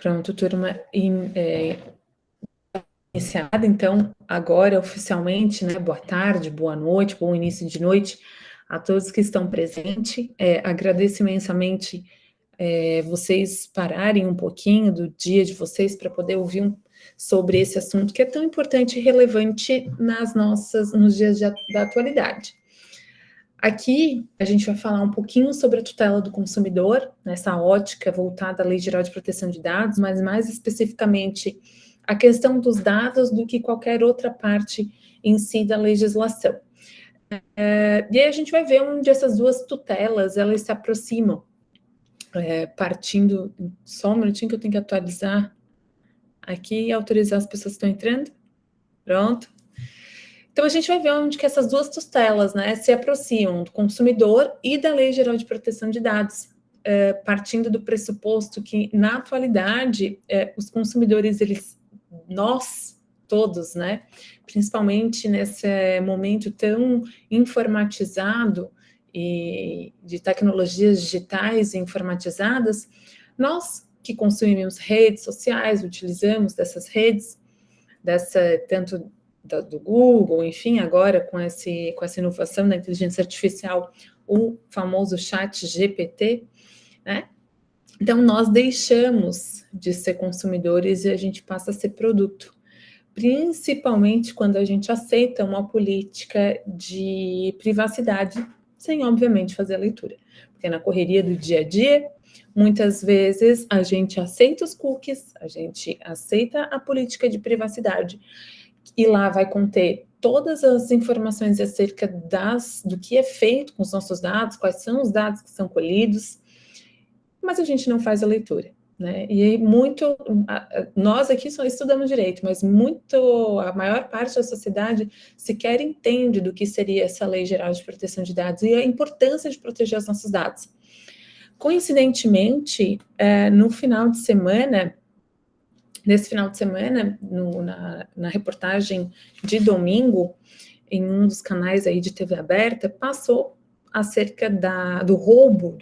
Pronto, turma iniciada, então, agora oficialmente, né? Boa tarde, boa noite, bom início de noite a todos que estão presentes. Agradeço imensamente vocês pararem um pouquinho do dia de vocês para poder ouvir sobre esse assunto que é tão importante e relevante nos dias da atualidade. Aqui a gente vai falar um pouquinho sobre a tutela do consumidor, nessa ótica voltada à Lei Geral de Proteção de Dados, mas mais especificamente a questão dos dados do que qualquer outra parte em si da legislação. E aí a gente vai ver onde essas duas tutelas elas se aproximam, partindo... Só um minutinho que eu tenho que atualizar aqui e autorizar as pessoas que estão entrando. Pronto. Então, a gente vai ver onde que essas duas tutelas, né, se aproximam do consumidor e da Lei Geral de Proteção de Dados, partindo do pressuposto que, na atualidade, os consumidores, nós todos, né, principalmente nesse momento tão informatizado e de tecnologias digitais e informatizadas, nós que consumimos redes sociais, utilizamos dessas redes, tanto do Google, enfim, agora com essa inovação da inteligência artificial, o famoso chat GPT, né? Então, nós deixamos de ser consumidores e a gente passa a ser produto, principalmente quando a gente aceita uma política de privacidade, sem, obviamente, fazer a leitura. Porque na correria do dia a dia, muitas vezes a gente aceita os cookies, a gente aceita a política de privacidade, e lá vai conter todas as informações acerca do que é feito com os nossos dados, quais são os dados que são colhidos, mas a gente não faz a leitura, né? E nós aqui só estudamos direito, mas a maior parte da sociedade sequer entende do que seria essa Lei Geral de Proteção de Dados e a importância de proteger os nossos dados. Coincidentemente, nesse final de semana, na reportagem de domingo, em um dos canais aí de TV aberta, passou acerca do roubo,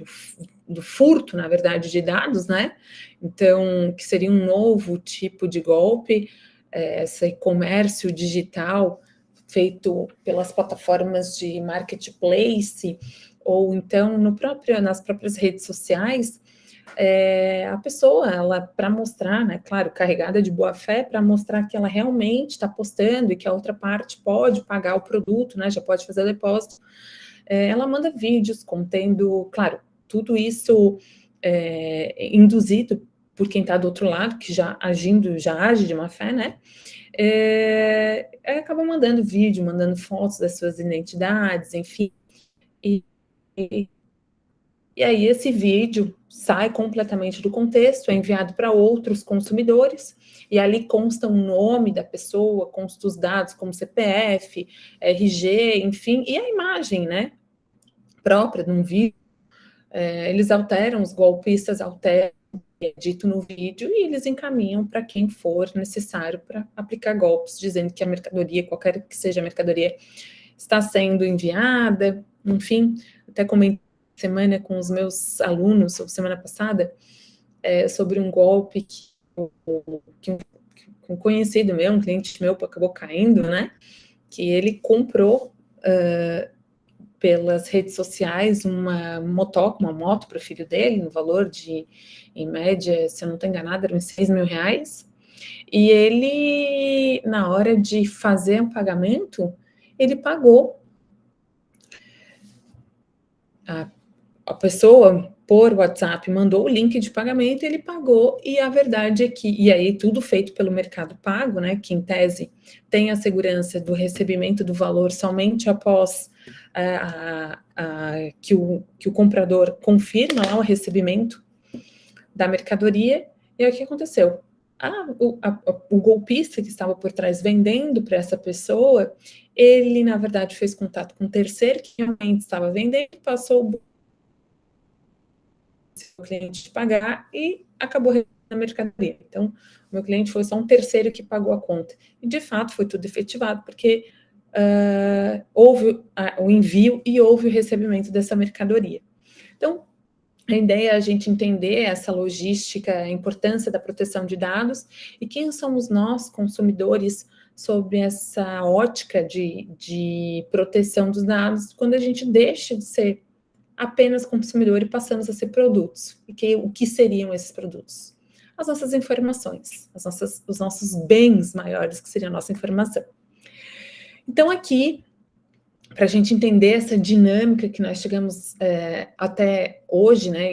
do furto, na verdade, de dados, né? Então, que seria um novo tipo de golpe, esse comércio digital feito pelas plataformas de marketplace, ou então nas próprias redes sociais, a pessoa, ela, para mostrar, né, claro, carregada de boa fé, para mostrar que ela realmente está postando e que a outra parte pode pagar o produto, né, já pode fazer o depósito, ela manda vídeos contendo, claro, tudo isso induzido por quem está do outro lado, que já age de má fé, né, acaba mandando vídeo, mandando fotos das suas identidades, enfim, e aí esse vídeo sai completamente do contexto, é enviado para outros consumidores, e ali consta o nome da pessoa, consta os dados como CPF, RG, enfim, e a imagem, né, própria de um vídeo. Eles alteram, os golpistas alteram o que é dito no vídeo e eles encaminham para quem for necessário para aplicar golpes, dizendo que a mercadoria, qualquer que seja a mercadoria, está sendo enviada, enfim, até comentei semana com os meus alunos, semana passada, sobre um golpe que um conhecido meu, um cliente meu, acabou caindo, né? Que ele comprou pelas redes sociais uma moto para o filho dele, no valor de, em média, se eu não estou enganada, eram R$6.000. E ele, na hora de fazer o pagamento, ele pagou a pessoa por WhatsApp mandou o link de pagamento, ele pagou, e a verdade é que, e aí tudo feito pelo Mercado Pago, né, que em tese tem a segurança do recebimento do valor somente após que o comprador confirma lá o recebimento da mercadoria. E aí o que aconteceu? O golpista que estava por trás vendendo para essa pessoa, ele na verdade fez contato com um terceiro que realmente estava vendendo, passou o cliente pagar e acabou recebendo a mercadoria. Então, o meu cliente foi só um terceiro que pagou a conta. E, de fato, foi tudo efetivado, porque houve o envio e houve o recebimento dessa mercadoria. Então, A ideia é a gente entender essa logística, a importância da proteção de dados e quem somos nós, consumidores, sobre essa ótica de proteção dos dados, quando a gente deixa de ser apenas consumidor e passamos a ser produtos. E o que seriam esses produtos? As nossas informações, os nossos bens maiores, que seria a nossa informação. Então, aqui, para a gente entender essa dinâmica que nós chegamos até hoje, né,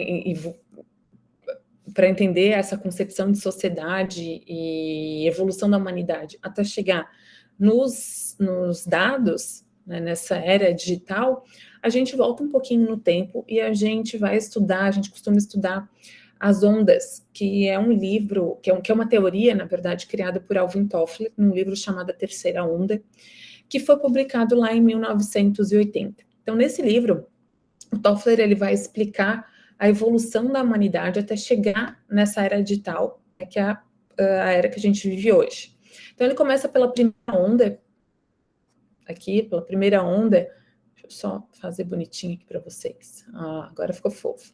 para entender essa concepção de sociedade e evolução da humanidade, até chegar nos dados, né, nessa era digital, a gente volta um pouquinho no tempo e a gente vai estudar, a gente costuma estudar As Ondas, que é um livro, que é uma teoria, na verdade, criada por Alvin Toffler, num livro chamado A Terceira Onda, que foi publicado lá em 1980. Então, nesse livro, o Toffler ele vai explicar a evolução da humanidade até chegar nessa era digital, que é a era que a gente vive hoje. Então, ele começa pela primeira onda, aqui, pela primeira onda. Deixa eu só fazer bonitinho aqui para vocês. Agora ficou fofo.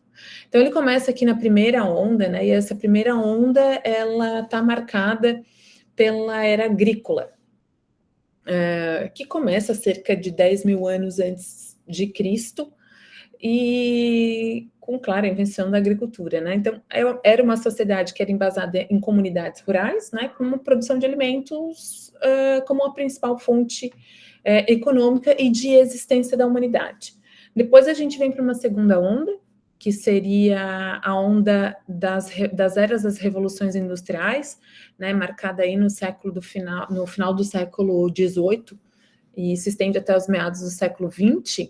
Então, ele começa aqui na primeira onda, né? E essa primeira onda, ela está marcada pela era agrícola, que começa cerca de 10 mil anos antes de Cristo, e com, claro, a invenção da agricultura, né? Então, era uma sociedade que era embasada em comunidades rurais, né? Com uma produção de alimentos como a principal fonte econômica e de existência da humanidade. Depois a gente vem para uma segunda onda, que seria a onda das eras das revoluções industriais, né, marcada aí no final do século XVIII e se estende até os meados do século XX,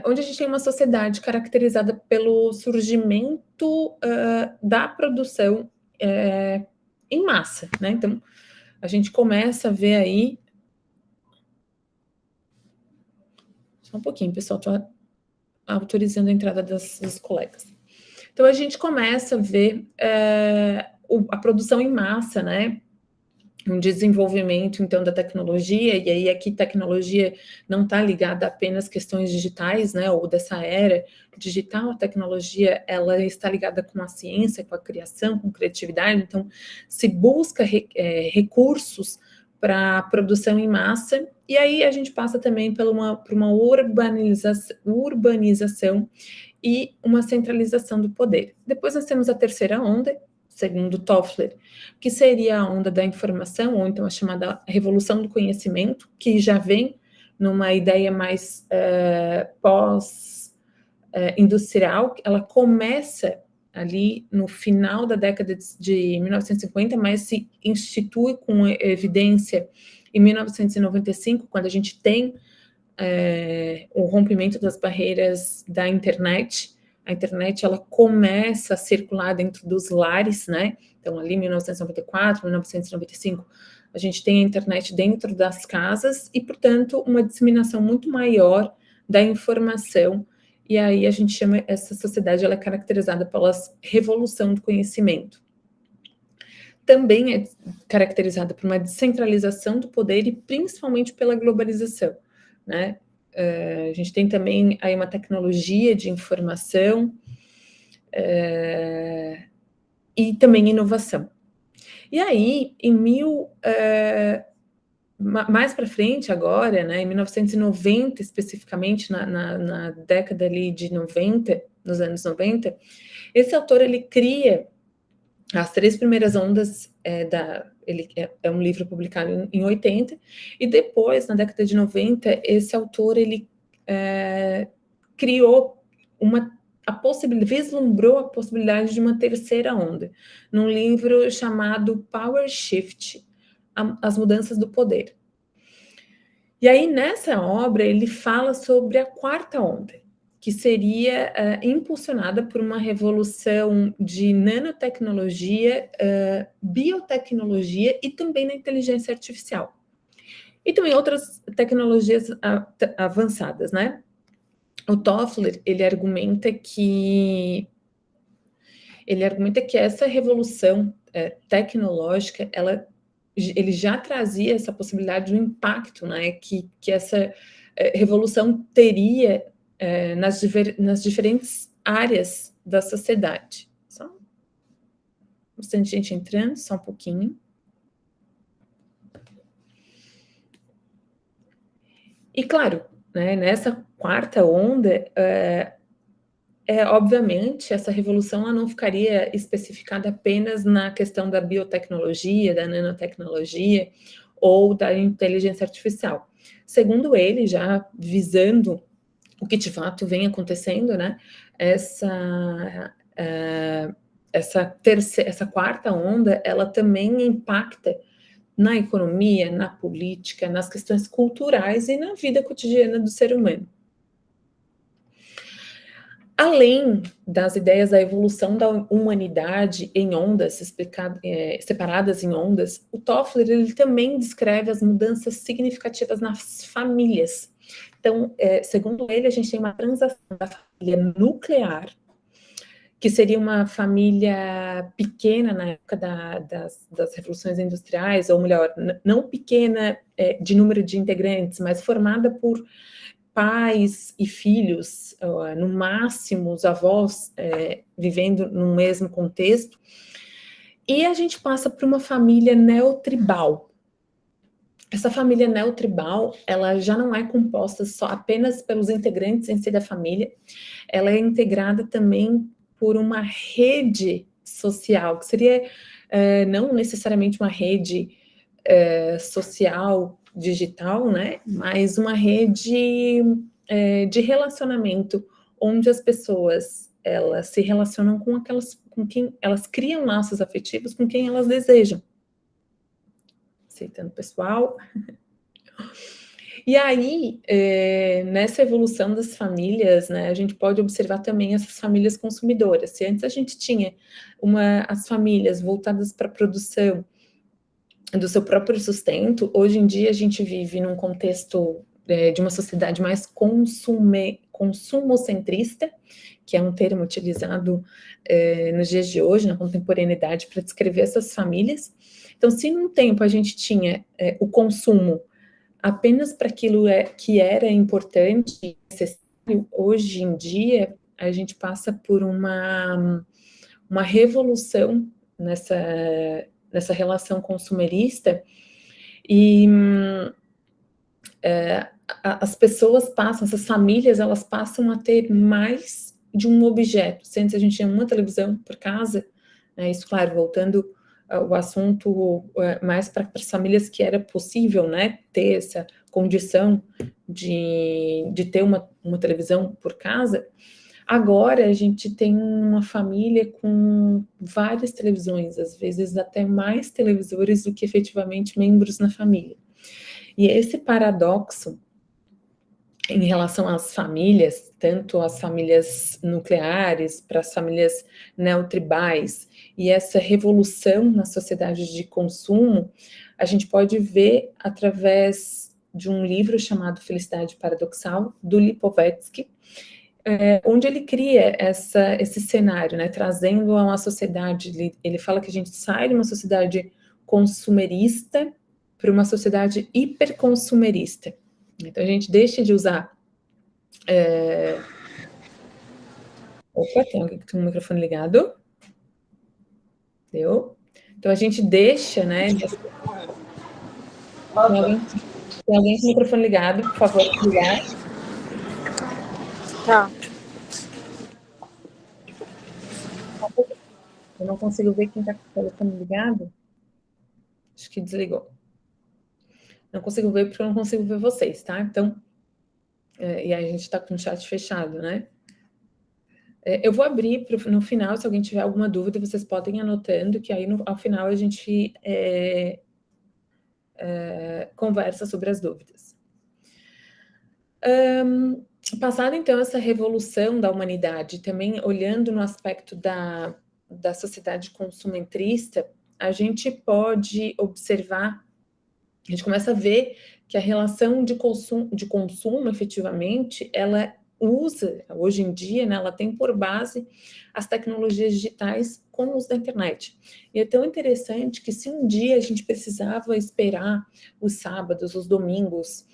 onde a gente tem uma sociedade caracterizada pelo surgimento da produção em massa, né? Então, a gente começa a ver aí... Só um pouquinho, pessoal, estou autorizando a entrada dos colegas. Então, a gente começa a ver a produção em massa, né? Um desenvolvimento, então, da tecnologia, e aí aqui tecnologia não está ligada a apenas questões digitais, né, ou dessa era digital, a tecnologia, ela está ligada com a ciência, com a criação, com criatividade, então, se busca recursos para a produção em massa, e aí a gente passa também por uma urbanização e uma centralização do poder. Depois nós temos a terceira onda, segundo Toffler, que seria a onda da informação, ou então a chamada revolução do conhecimento, que já vem numa ideia mais pós-industrial. Ela começa ali no final da década de 1950, mas se institui com evidência em 1995, quando a gente tem o rompimento das barreiras da internet. A internet, ela começa a circular dentro dos lares, né? Então, ali, 1994, 1995, a gente tem a internet dentro das casas e, portanto, uma disseminação muito maior da informação. E aí a gente chama essa sociedade, ela é caracterizada pela revolução do conhecimento. Também é caracterizada por uma descentralização do poder e principalmente pela globalização, né? A gente tem também aí uma tecnologia de informação e também inovação. E aí, mais para frente agora, né, em 1990, especificamente na década ali de 90, nos anos 90, esse autor, ele cria as 3 primeiras ondas, é um livro publicado em 80, e depois, na década de 90, esse autor, ele criou vislumbrou a possibilidade de uma terceira onda, num livro chamado Power Shift, As Mudanças do Poder. E aí, nessa obra, ele fala sobre a quarta onda, que seria impulsionada por uma revolução de nanotecnologia, biotecnologia e também na inteligência artificial. E também outras tecnologias avançadas, né? O Toffler, ele argumenta que essa revolução tecnológica, ele já trazia essa possibilidade de um impacto, né? Que essa revolução teria nas diferentes áreas da sociedade. Só bastante gente entrando, só um pouquinho. E claro, né, nessa quarta onda, obviamente, essa revolução ela não ficaria especificada apenas na questão da biotecnologia, da nanotecnologia ou da inteligência artificial. Segundo ele, já visando o que de fato vem acontecendo, né, essa quarta onda, ela também impacta na economia, na política, nas questões culturais e na vida cotidiana do ser humano. Além das ideias da evolução da humanidade em ondas, separadas em ondas, o Toffler ele também descreve as mudanças significativas nas famílias. Então, segundo ele, a gente tem uma transação da família nuclear, que seria uma família pequena na época das revoluções industriais, ou melhor, não pequena de número de integrantes, mas formada por pais e filhos, no máximo os avós vivendo no mesmo contexto, e a gente passa por uma família neotribal. Essa família neotribal, ela já não é composta só apenas pelos integrantes em si da família, ela é integrada também por uma rede social, que seria não necessariamente uma rede social digital, né, mas uma rede de relacionamento, onde as pessoas elas se relacionam com quem elas criam laços afetivos com quem elas desejam. Aceitando o pessoal. E aí, nessa evolução das famílias, né, a gente pode observar também essas famílias consumidoras. Se antes a gente tinha as famílias voltadas para a produção do seu próprio sustento, hoje em dia a gente vive num contexto de uma sociedade mais consumocentrista, que é um termo utilizado nos dias de hoje, na contemporaneidade, para descrever essas famílias. Então, se num tempo a gente tinha o consumo apenas para aquilo que era importante e necessário, hoje em dia a gente passa por uma revolução nessa relação consumerista, e as pessoas passam, essas famílias, elas passam a ter mais de um objeto. Se antes a gente tinha uma televisão por casa, né, isso, claro, voltando o assunto mais para as famílias que era possível, né, ter essa condição de ter uma televisão por casa. Agora a gente tem uma família com várias televisões, às vezes até mais televisores do que efetivamente membros na família. E esse paradoxo em relação às famílias, tanto as famílias nucleares, para as famílias neotribais, e essa revolução nas sociedades de consumo, a gente pode ver através de um livro chamado Felicidade Paradoxal, do Lipovetsky, onde ele cria esse cenário, né, trazendo a uma sociedade, ele fala que a gente sai de uma sociedade consumerista para uma sociedade hiperconsumerista. Então, a gente deixa de usar... Opa, tem alguém que tem o microfone ligado? Deu? Então, a gente deixa, né... Tem alguém com o microfone ligado, por favor, ligar. Tá. Eu não consigo ver quem está com o telefone ligado. Acho que desligou. Não consigo ver porque eu não consigo ver vocês, tá? Então, e aí a gente está com o chat fechado, né? Eu vou abrir no final, se alguém tiver alguma dúvida, vocês podem ir anotando, que aí ao final a gente conversa sobre as dúvidas. Passada, então, essa revolução da humanidade, também olhando no aspecto da sociedade consumentrista, a gente pode observar, a gente começa a ver que a relação de consumo efetivamente, ela usa, hoje em dia, né, ela tem por base as tecnologias digitais com o uso da internet. E é tão interessante que se um dia a gente precisava esperar os sábados, os domingos,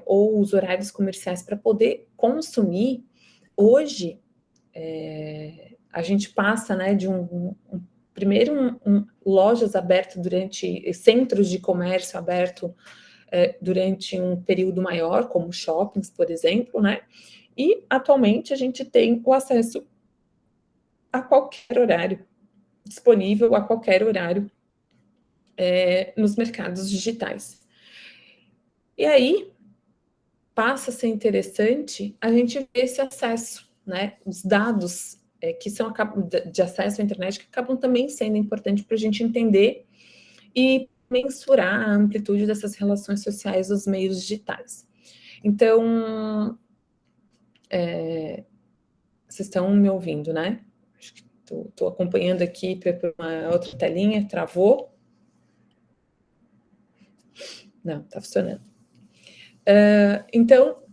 ou os horários comerciais para poder consumir, hoje a gente passa, né, de primeiro lojas abertas centros de comércio aberto durante um período maior, como shoppings, por exemplo, né? E atualmente a gente tem o acesso a qualquer horário, disponível a qualquer horário nos mercados digitais. E aí passa a ser interessante a gente ver esse acesso, né? Os dados que são de acesso à internet que acabam também sendo importantes para a gente entender e mensurar a amplitude dessas relações sociais dos meios digitais. Então, vocês estão me ouvindo, né? Acho que estou acompanhando aqui para uma outra telinha, travou? Não, está funcionando. Então,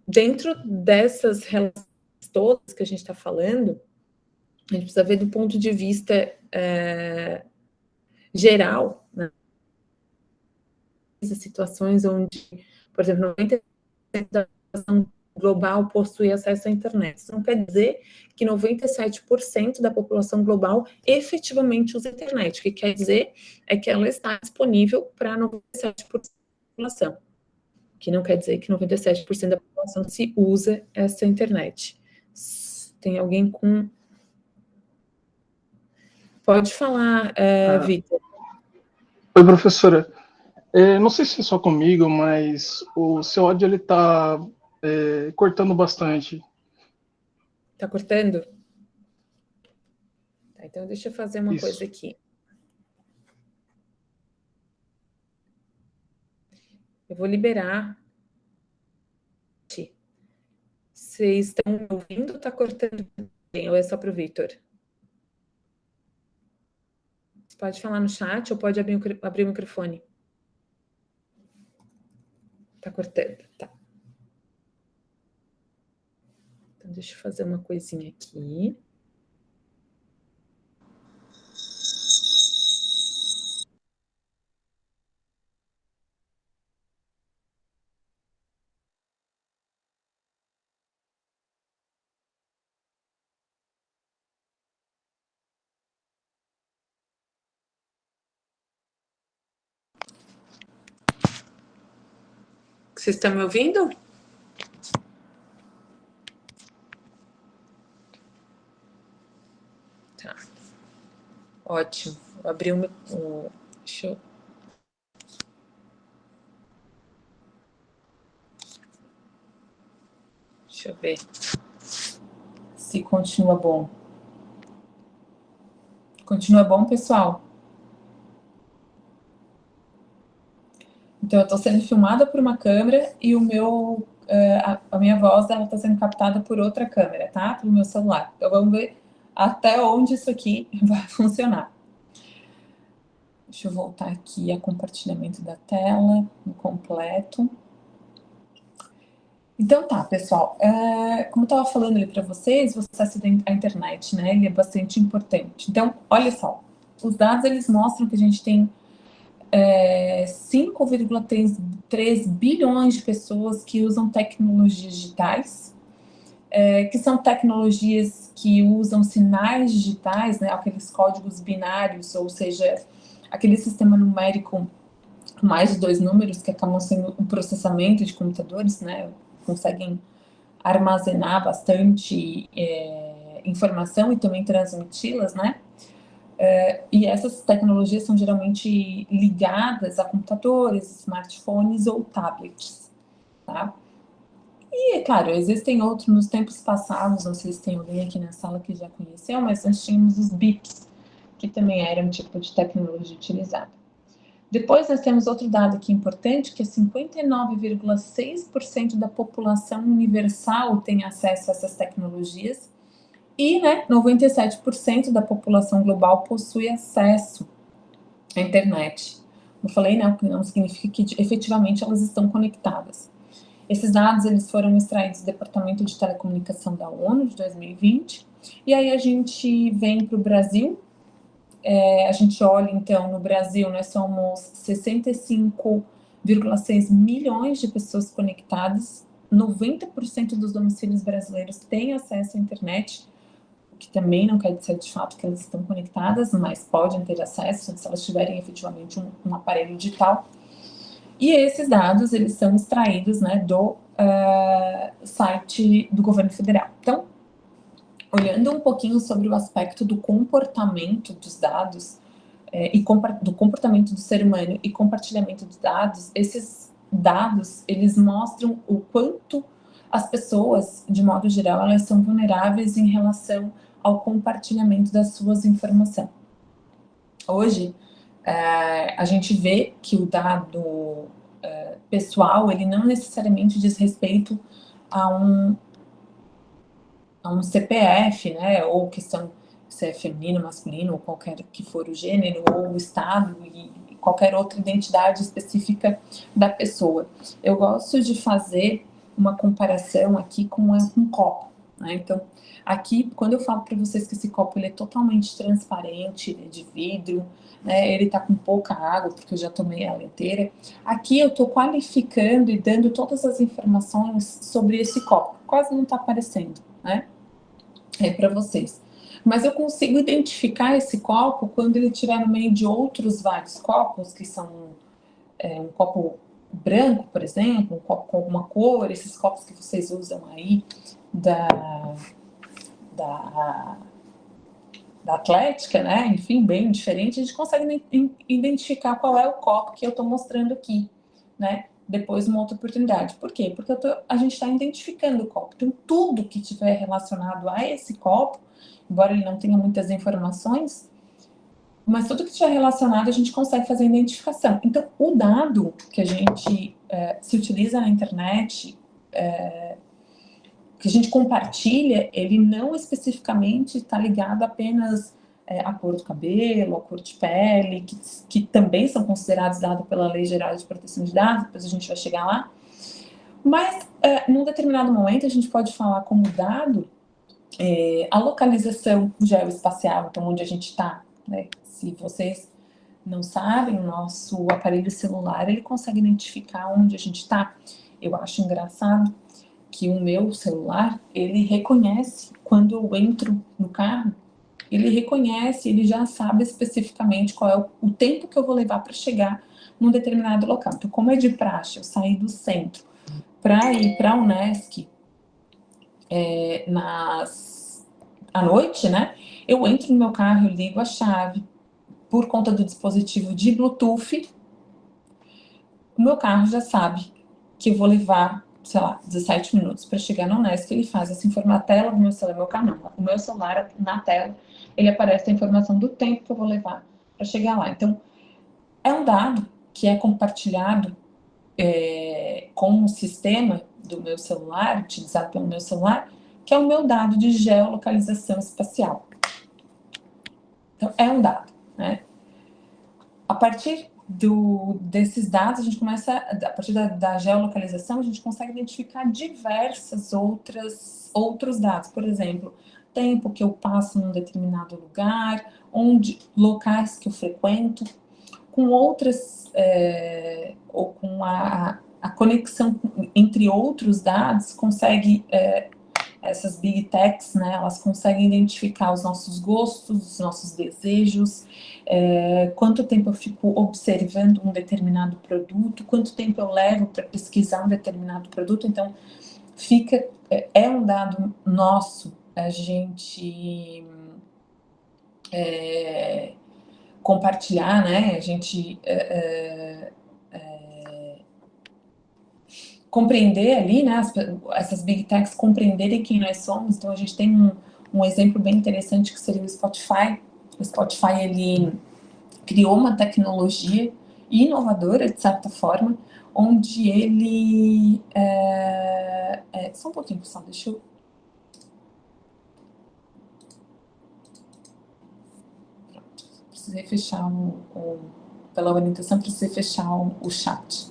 dentro dessas relações todas que a gente está falando, a gente precisa ver do ponto de vista geral, né? Essas situações onde, por exemplo, 90% da população global possui acesso à internet. Isso não quer dizer que 97% da população global efetivamente usa a internet. O que quer dizer é que ela está disponível para 97% da população. Que não quer dizer que 97% da população se usa essa internet. Tem alguém com... Pode falar, Vitor. Oi, professora. Não sei se é só comigo, mas o seu áudio ele está cortando bastante. Está cortando? Tá, então deixa eu fazer uma coisa aqui. Eu vou liberar. Vocês estão me ouvindo ou está cortando bem? Ou é só para o Vitor? Você pode falar no chat ou pode abrir o microfone? Está cortando, tá. Então, deixa eu fazer uma coisinha aqui. Vocês estão me ouvindo? Tá. Ótimo. Vou abrir deixa eu ver se continua bom. Continua bom, pessoal? Então, eu estou sendo filmada por uma câmera e a minha voz está sendo captada por outra câmera, tá? Pelo meu celular. Então, vamos ver até onde isso aqui vai funcionar. Deixa eu voltar aqui a compartilhamento da tela, no completo. Então tá, pessoal, como eu estava falando ali para vocês, o acesso à internet, né, ele é bastante importante. Então, olha só, os dados, eles mostram que a gente tem 5,3 bilhões de pessoas que usam tecnologias digitais, que são tecnologias que usam sinais digitais, né, aqueles códigos binários, ou seja, aquele sistema numérico com mais de 2 números, que acabam sendo o processamento de computadores, né, conseguem armazenar bastante informação e também transmiti-las, né? E essas tecnologias são geralmente ligadas a computadores, smartphones ou tablets, tá? E, é claro, existem outros nos tempos passados, não sei se tem alguém aqui na sala que já conheceu, mas nós tínhamos os BIPs, que também era um tipo de tecnologia utilizada. Depois nós temos outro dado aqui importante, que é 59,6% da população universal tem acesso a essas tecnologias e, né, 97% da população global possui acesso à internet. Eu falei, né, não significa que efetivamente elas estão conectadas. Esses dados, eles foram extraídos do Departamento de Telecomunicação da ONU, de 2020, e aí a gente vem para o Brasil. A gente olha, então, no Brasil, nós somos 65 1,6 milhões de pessoas conectadas, 90% dos domicílios brasileiros têm acesso à internet, o que também não quer dizer de fato que elas estão conectadas, mas podem ter acesso se elas tiverem efetivamente um aparelho digital. E esses dados, eles são extraídos, né, do site do governo federal. Então, olhando um pouquinho sobre o aspecto do comportamento dos dados, do comportamento do ser humano e compartilhamento dos dados, esses dados, eles mostram o quanto as pessoas, de modo geral, elas são vulneráveis em relação ao compartilhamento das suas informações. Hoje, a gente vê que o dado pessoal, ele não necessariamente diz respeito a um CPF, né, ou questão se é feminino, masculino, ou qualquer que for o gênero, ou o estado, e qualquer outra identidade específica da pessoa. Eu gosto de fazer uma comparação aqui com um copo, né? Então, aqui, quando eu falo para vocês que esse copo ele é totalmente transparente, ele é de vidro, né, ele está com pouca água, porque eu já tomei ela inteira, aqui eu estou qualificando e dando todas as informações sobre esse copo. Quase não está aparecendo, né? Para vocês. Mas eu consigo identificar esse copo quando ele estiver no meio de outros vários copos, que são um copo branco, por exemplo, um copo com alguma cor, esses copos que vocês usam aí da Atlética, né? Enfim, bem diferente, a gente consegue identificar qual é o copo que eu estou mostrando aqui, né? Depois, uma outra oportunidade. Por quê? Porque a gente está identificando o copo. Então, tudo que tiver relacionado a esse copo, embora ele não tenha muitas informações, mas tudo que estiver relacionado, a gente consegue fazer a identificação. Então, o dado que a gente se utiliza na internet, que a gente compartilha, ele não especificamente está ligado apenas à cor do cabelo, à cor de pele, que também são considerados dados pela Lei Geral de Proteção de Dados, depois a gente vai chegar lá. Mas, num determinado momento, a gente pode falar como dado a localização geoespacial, então onde a gente está, né? Se vocês não sabem, o nosso aparelho celular, ele consegue identificar onde a gente está. Eu acho engraçado que o meu celular, ele reconhece, quando eu entro no carro, ele reconhece, ele já sabe especificamente qual é o tempo que eu vou levar para chegar num determinado local. Então, como é de praxe, eu saí do centro para ir para a Unesc à noite, né? Eu entro no meu carro, eu ligo a chave, por conta do dispositivo de Bluetooth, o meu carro já sabe que eu vou levar, sei lá, 17 minutos para chegar na Unesc. Ele faz essa informação na tela do meu celular, meu carro não, o meu celular na tela, ele aparece a informação do tempo que eu vou levar para chegar lá. Então, é um dado que é compartilhado com o sistema do meu celular, utilizado pelo meu celular, que é o meu dado de geolocalização espacial. Então, é um dado, né? A partir desses dados, a gente começa, a partir da geolocalização, a gente consegue identificar diversas outros dados. Por exemplo, tempo que eu passo num determinado lugar, locais que eu frequento, com outras, ou com a conexão entre outros dados, consegue, essas big techs, né, elas conseguem identificar os nossos gostos, os nossos desejos, quanto tempo eu fico observando um determinado produto, quanto tempo eu levo para pesquisar um determinado produto. Então, é um dado nosso a gente compartilhar, né, a gente compreender ali, né, essas big techs compreenderem quem nós somos. Então, a gente tem um exemplo bem interessante que seria o Spotify. O Spotify, ele criou uma tecnologia inovadora, de certa forma, onde ele... só um pouquinho, pessoal, deixa eu... Pronto, precisei fechar pela orientação, precisei fechar o chat.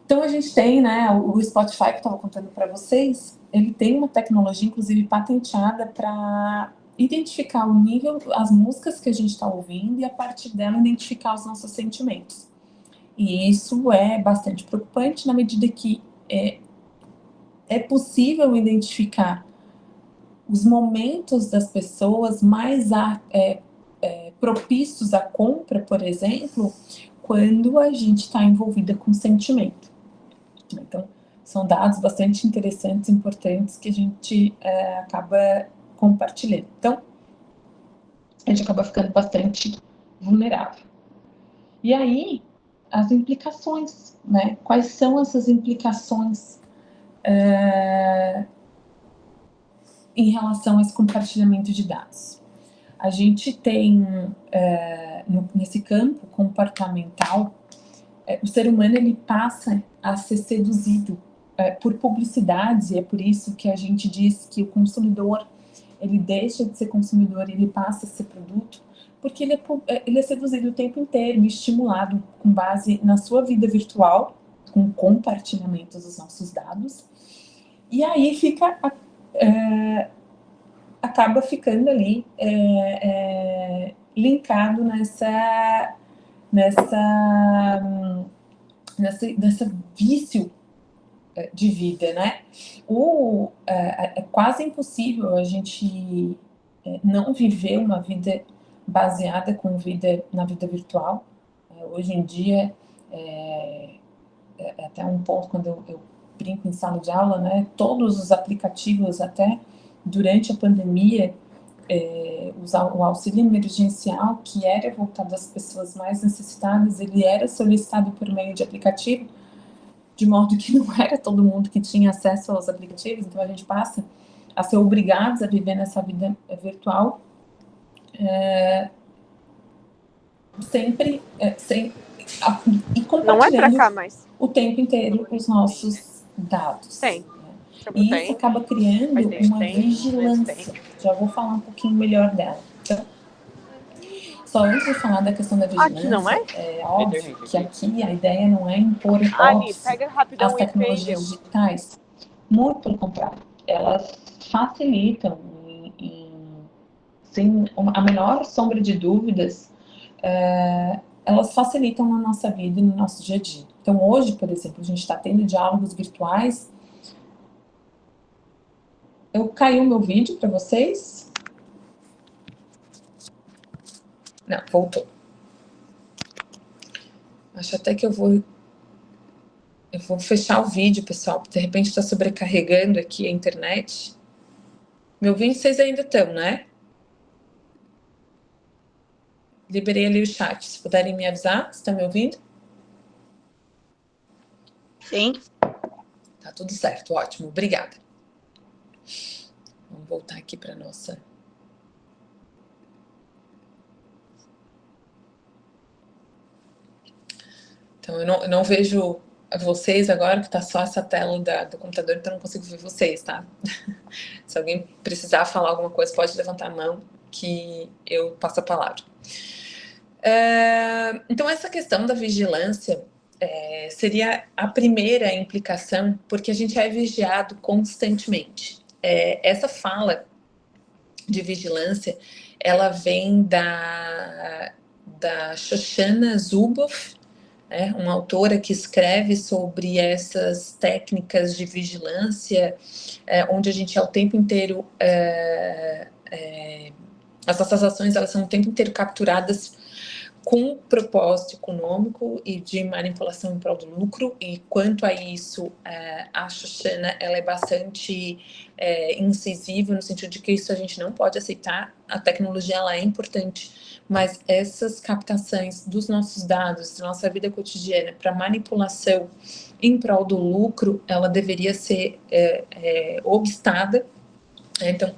Então, a gente tem, né, o Spotify, que eu estava contando para vocês, ele tem uma tecnologia, inclusive, patenteada para identificar o nível, as músicas que a gente está ouvindo e, a partir dela, identificar os nossos sentimentos. E isso é bastante preocupante na medida que é possível identificar os momentos das pessoas mais propícios à compra, por exemplo, quando a gente está envolvida com sentimento. Então, são dados bastante interessantes, importantes, que a gente acaba compartilhando. Então, a gente acaba ficando bastante vulnerável. E aí, as implicações, né? Quais são essas implicações em relação a esse compartilhamento de dados? A gente tem, nesse campo comportamental, o ser humano ele passa a ser seduzido por publicidades, e é por isso que a gente diz que o consumidor ele deixa de ser consumidor, ele passa a ser produto, porque ele é seduzido o tempo inteiro, estimulado com base na sua vida virtual, com compartilhamento dos nossos dados, e aí acaba ficando ali linkado nessa vício de vida, né? É quase impossível a gente não viver uma vida baseada na vida virtual. Hoje em dia, até um ponto quando eu brinco em sala de aula, né? Todos os aplicativos, até durante a pandemia, o auxílio emergencial, que era voltado às pessoas mais necessitadas, ele era solicitado por meio de aplicativo, de modo que não era todo mundo que tinha acesso aos aplicativos, então a gente passa a ser obrigados a viver nessa vida virtual, sempre e compartilhando não é pra cá mais. o tempo inteiro os nossos dados. Tem. E isso acaba criando uma vigilância. Já vou falar um pouquinho melhor dela. Então, só antes de falar da questão da vigilância, aqui não é? Óbvio que aqui a ideia não é impor as tecnologias digitais. Muito pelo contrário, elas facilitam, sem a menor sombra de dúvidas, elas facilitam na nossa vida e no nosso dia a dia. Então, hoje, por exemplo, a gente está tendo diálogos virtuais. Caiu o meu vídeo para vocês? Não, voltou. Acho até que eu vou fechar o vídeo, pessoal. De repente está sobrecarregando aqui a internet. Meu vídeo vocês ainda estão, né? Liberei ali o chat. Se puderem me avisar, se estão me ouvindo? Sim. Tá tudo certo, ótimo. Obrigada. Vamos voltar aqui para nossa... Então, eu não vejo vocês agora, que está só essa tela do computador, então eu não consigo ver vocês, tá? Se alguém precisar falar alguma coisa, pode levantar a mão que eu passo a palavra. Então, essa questão da vigilância seria a primeira implicação, porque a gente é vigiado constantemente. Essa fala de vigilância, ela vem da Shoshana Zuboff, uma autora que escreve sobre essas técnicas de vigilância, onde a gente é o tempo inteiro... as nossas ações, elas são o tempo inteiro capturadas com propósito econômico e de manipulação em prol do lucro, e quanto a isso, a Shoshana, ela é bastante incisiva, no sentido de que isso a gente não pode aceitar. A tecnologia, ela é importante, mas essas captações dos nossos dados, da nossa vida cotidiana, para manipulação em prol do lucro, ela deveria ser obstada. Então,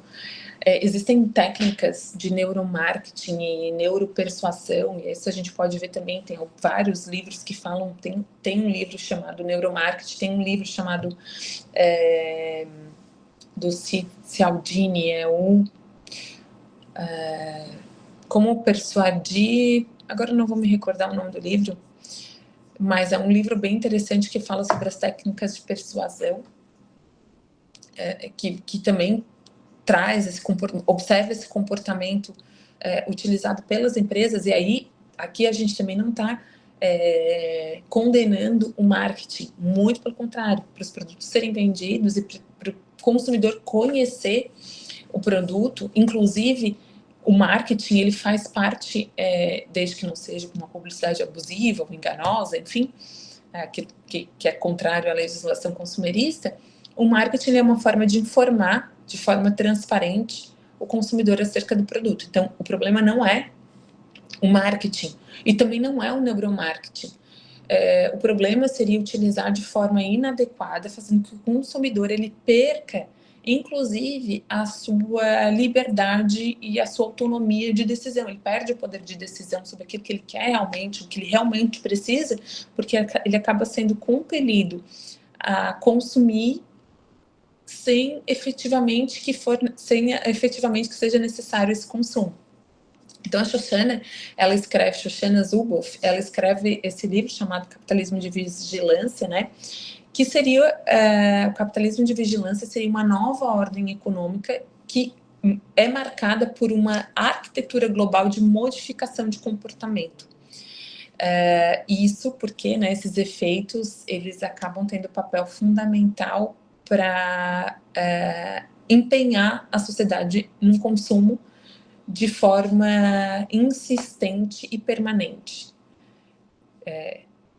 existem técnicas de neuromarketing e neuropersuasão, e isso a gente pode ver também, tem vários livros que falam, tem um livro chamado Neuromarketing, tem um livro chamado do Cialdini, Como Persuadir, agora não vou me recordar o nome do livro, mas é um livro bem interessante que fala sobre as técnicas de persuasão, que também traz observa esse comportamento utilizado pelas empresas, e aí aqui a gente também não está condenando o marketing, muito pelo contrário, para os produtos serem vendidos e para o consumidor conhecer o produto. Inclusive, o marketing ele faz parte, desde que não seja uma publicidade abusiva ou enganosa, enfim, que é contrário à legislação consumerista. O marketing é uma forma de informar de forma transparente o consumidor acerca do produto. Então, o problema não é o marketing e também não é o neuromarketing. O problema seria utilizar de forma inadequada, fazendo que o consumidor ele perca, inclusive, a sua liberdade e a sua autonomia de decisão. Ele perde o poder de decisão sobre aquilo que ele quer realmente, o que ele realmente precisa, porque ele acaba sendo compelido a consumir sem efetivamente que seja necessário esse consumo. Então, a Shoshana Zuboff, ela escreve esse livro chamado Capitalismo de Vigilância, né? Que seria, o capitalismo de vigilância seria uma nova ordem econômica que é marcada por uma arquitetura global de modificação de comportamento. Isso porque, né, esses efeitos, eles acabam tendo papel fundamental para empenhar a sociedade num consumo de forma insistente e permanente,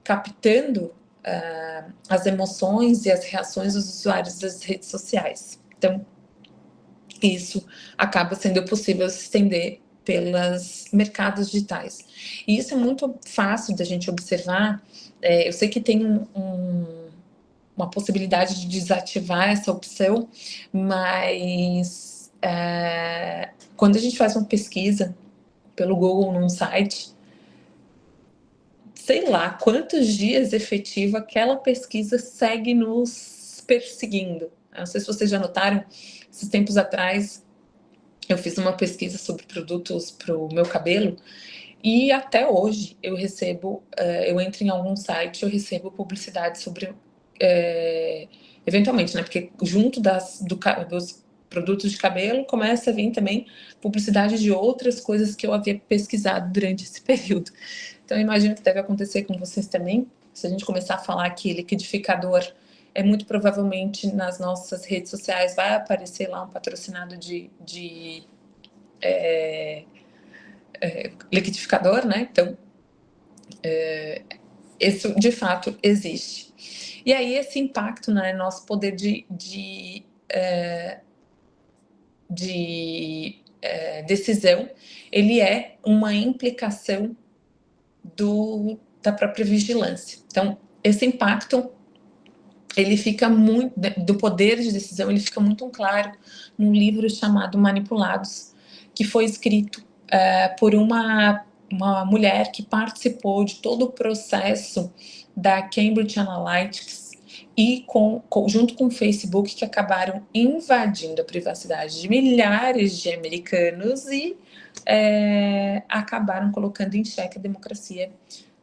captando as emoções e as reações dos usuários das redes sociais. Então, isso acaba sendo possível se estender pelos mercados digitais. E isso é muito fácil da gente observar. Eu sei que tem uma possibilidade de desativar essa opção, mas quando a gente faz uma pesquisa pelo Google num site, sei lá quantos dias efetivo aquela pesquisa segue nos perseguindo. Não sei se vocês já notaram, esses tempos atrás eu fiz uma pesquisa sobre produtos para o meu cabelo e até hoje eu recebo, eu entro em algum site, eu recebo publicidade sobre, eventualmente, né? Porque junto dos produtos de cabelo começa a vir também publicidade de outras coisas que eu havia pesquisado durante esse período. Então, eu imagino que deve acontecer com vocês também. Se a gente começar a falar que liquidificador, muito provavelmente nas nossas redes sociais vai aparecer lá um patrocinado de liquidificador, né? Então, isso de fato existe. E aí esse impacto, né, nosso poder de decisão, ele é uma implicação da própria vigilância. Então, esse impacto, ele fica muito, do poder de decisão, ele fica muito claro num livro chamado Manipulados, que foi escrito por uma mulher que participou de todo o processo da Cambridge Analytica e junto com o Facebook, que acabaram invadindo a privacidade de milhares de americanos e acabaram colocando em xeque a democracia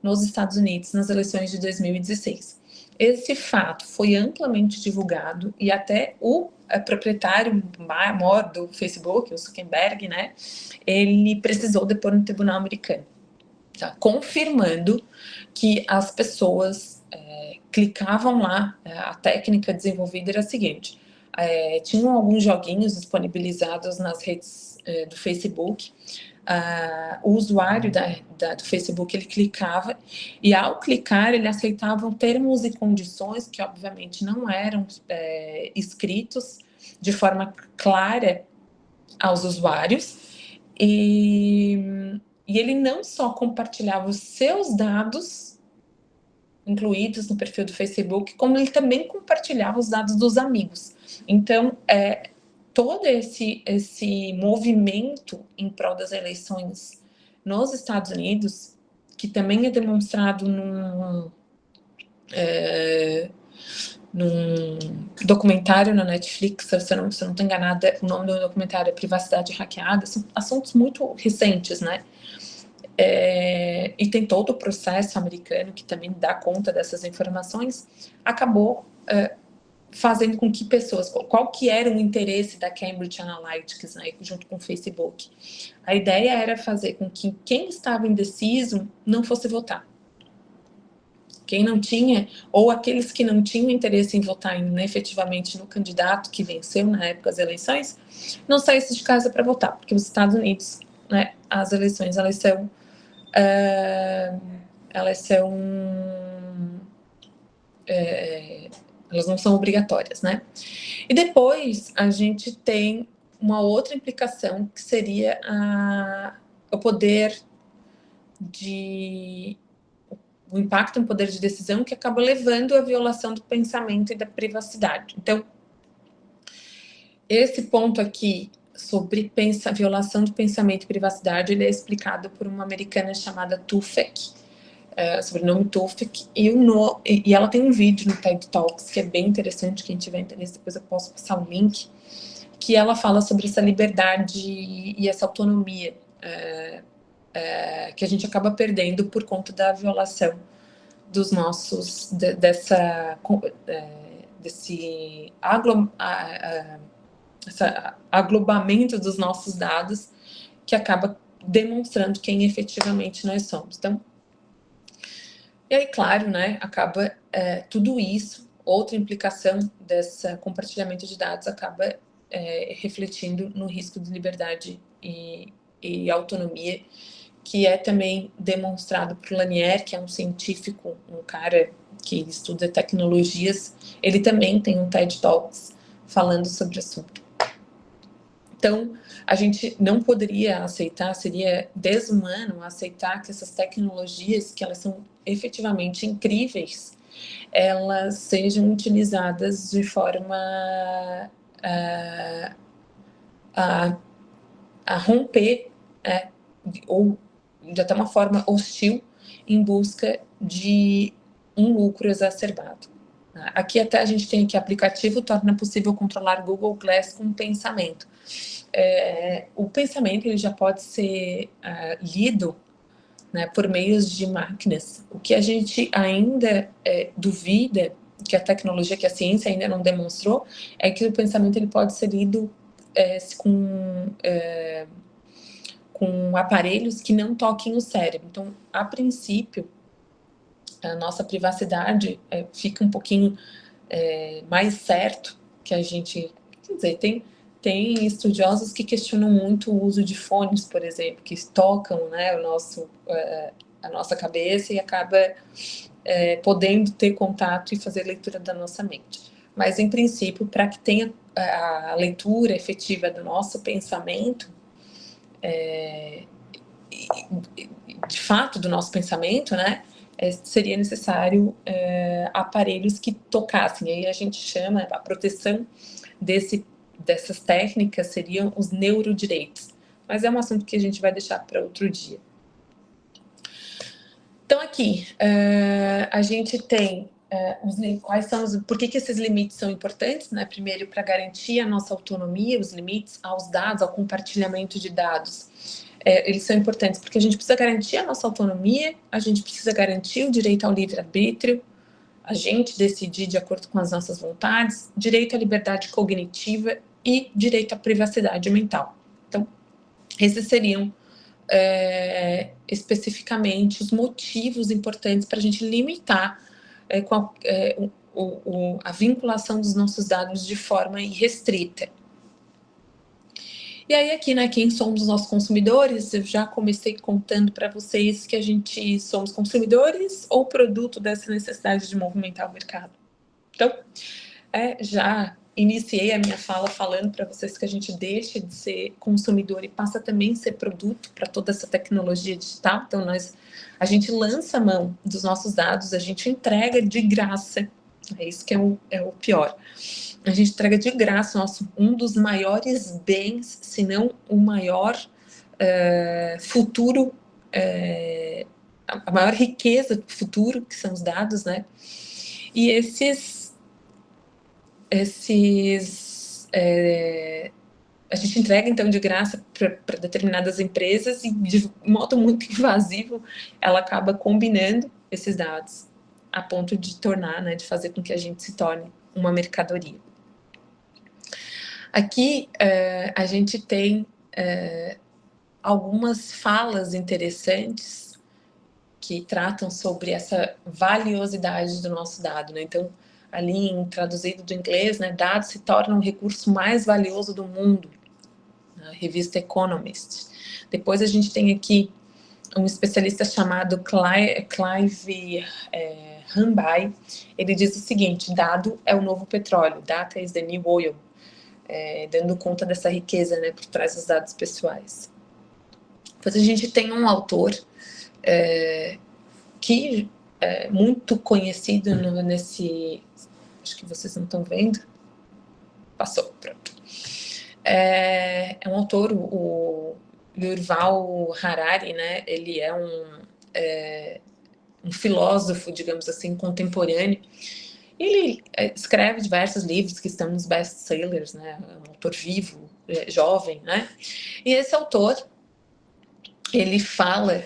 nos Estados Unidos nas eleições de 2016. Esse fato foi amplamente divulgado e até o proprietário maior do Facebook, o Zuckerberg, né, ele precisou depor no tribunal americano, tá? Confirmando que as pessoas clicavam lá. A técnica desenvolvida era a seguinte: tinham alguns joguinhos disponibilizados nas redes do Facebook. O usuário do Facebook, ele clicava e ao clicar ele aceitava termos e condições que obviamente não eram escritos de forma clara aos usuários e ele não só compartilhava os seus dados incluídos no perfil do Facebook, como ele também compartilhava os dados dos amigos. Então, todo esse movimento em prol das eleições nos Estados Unidos, que também é demonstrado num documentário na Netflix, se eu não estou enganada, o nome do documentário é Privacidade Hackeada, são assuntos muito recentes, né? E tem todo o processo americano que também dá conta dessas informações, acabou fazendo com que pessoas, qual que era o interesse da Cambridge Analytica, né, junto com o Facebook? A ideia era fazer com que quem estava indeciso não fosse votar. Quem não tinha, ou aqueles que não tinham interesse em votar efetivamente no candidato que venceu na época das eleições, não saísse de casa para votar, porque os Estados Unidos, né, as eleições, elas são elas não são obrigatórias, né? E depois a gente tem uma outra implicação que seria o poder o impacto no poder de decisão, que acaba levando à violação do pensamento e da privacidade. Então, esse ponto aqui sobre violação do pensamento e privacidade, ele é explicado por uma americana chamada Tufek, sobrenome Tufek, e ela tem um vídeo no TED Talks que é bem interessante, quem tiver interesse, depois eu posso passar o link, que ela fala sobre essa liberdade e essa autonomia que a gente acaba perdendo por conta da violação dos nossos, desse aglobamento dos nossos dados, que acaba demonstrando quem efetivamente nós somos. Então, e aí, claro, né, acaba tudo isso, outra implicação desse compartilhamento de dados acaba refletindo no risco de liberdade e autonomia, que é também demonstrado por Lanier, que é um científico, um cara que estuda tecnologias. Ele também tem um TED Talks falando sobre o assunto. Então, a gente não poderia aceitar, seria desumano aceitar que essas tecnologias, que elas são efetivamente incríveis, elas sejam utilizadas de forma a romper, ou de até uma forma hostil, em busca de um lucro exacerbado. Aqui até a gente tem que aplicativo torna possível controlar Google Glass com pensamento. O pensamento ele já pode ser lido, né, por meios de máquinas. O que a gente ainda duvida, que a tecnologia, que a ciência ainda não demonstrou, é que o pensamento ele pode ser lido com aparelhos que não toquem o cérebro. Então, a princípio, a nossa privacidade fica um pouquinho mais certo que a gente... Quer dizer, tem estudiosos que questionam muito o uso de fones, por exemplo, que tocam, né, a nossa cabeça e acaba podendo ter contato e fazer leitura da nossa mente. Mas, em princípio, para que tenha a leitura efetiva do nosso pensamento, de fato, do nosso pensamento, né, seria necessário aparelhos que tocassem. Aí a gente chama a proteção dessas técnicas seriam os neurodireitos. Mas é um assunto que a gente vai deixar para outro dia. Então, aqui, a gente tem quais são por que esses limites são importantes, né? Primeiro, para garantir a nossa autonomia, os limites aos dados, ao compartilhamento de dados. Eles são importantes porque a gente precisa garantir a nossa autonomia, a gente precisa garantir o direito ao livre-arbítrio, a gente decidir de acordo com as nossas vontades, direito à liberdade cognitiva e direito à privacidade mental. Então, esses seriam especificamente os motivos importantes para a gente limitar a vinculação dos nossos dados de forma irrestrita. E aí aqui, né, quem somos os nossos consumidores? Eu já comecei contando para vocês que a gente somos consumidores ou produto dessa necessidade de movimentar o mercado. Então, já iniciei a minha fala falando para vocês que a gente deixa de ser consumidor e passa também a ser produto para toda essa tecnologia digital. Então, a gente lança a mão dos nossos dados, a gente entrega de graça. É isso que é o pior. A gente entrega de graça um dos maiores bens, se não o maior futuro, a maior riqueza do futuro, que são os dados, né? E a gente entrega, então, de graça para determinadas empresas e, de modo muito invasivo, ela acaba combinando esses dados a ponto de tornar, né, de fazer com que a gente se torne uma mercadoria. Aqui, a gente tem algumas falas interessantes que tratam sobre essa valiosidade do nosso dado, né? Então, ali traduzido do inglês, né, dados se tornam o recurso mais valioso do mundo, na revista Economist. Depois a gente tem aqui um especialista chamado Clive Hamby. Ele diz o seguinte: dado é o novo petróleo, data is the new oil, dando conta dessa riqueza, né, por trás dos dados pessoais. Depois a gente tem um autor que é muito conhecido nesse... Acho que vocês não estão vendo. Passou, pronto. É um autor, o Yuval Harari, né? Ele é um filósofo, digamos assim, contemporâneo. Ele escreve diversos livros que estão nos best-sellers, né? É um autor vivo, jovem, né? E esse autor, ele fala,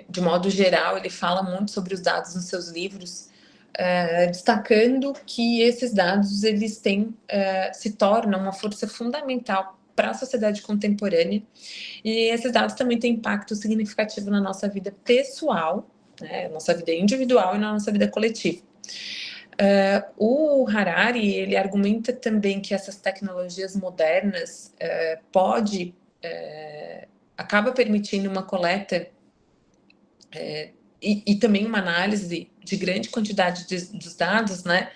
de modo geral, ele fala muito sobre os dados nos seus livros, destacando que esses dados eles se tornam uma força fundamental para a sociedade contemporânea, e esses dados também têm impacto significativo na nossa vida pessoal, né, nossa vida individual e na nossa vida coletiva. O Harari, ele argumenta também que essas tecnologias modernas acaba permitindo uma coleta e também uma análise de grande quantidade dos dados, né?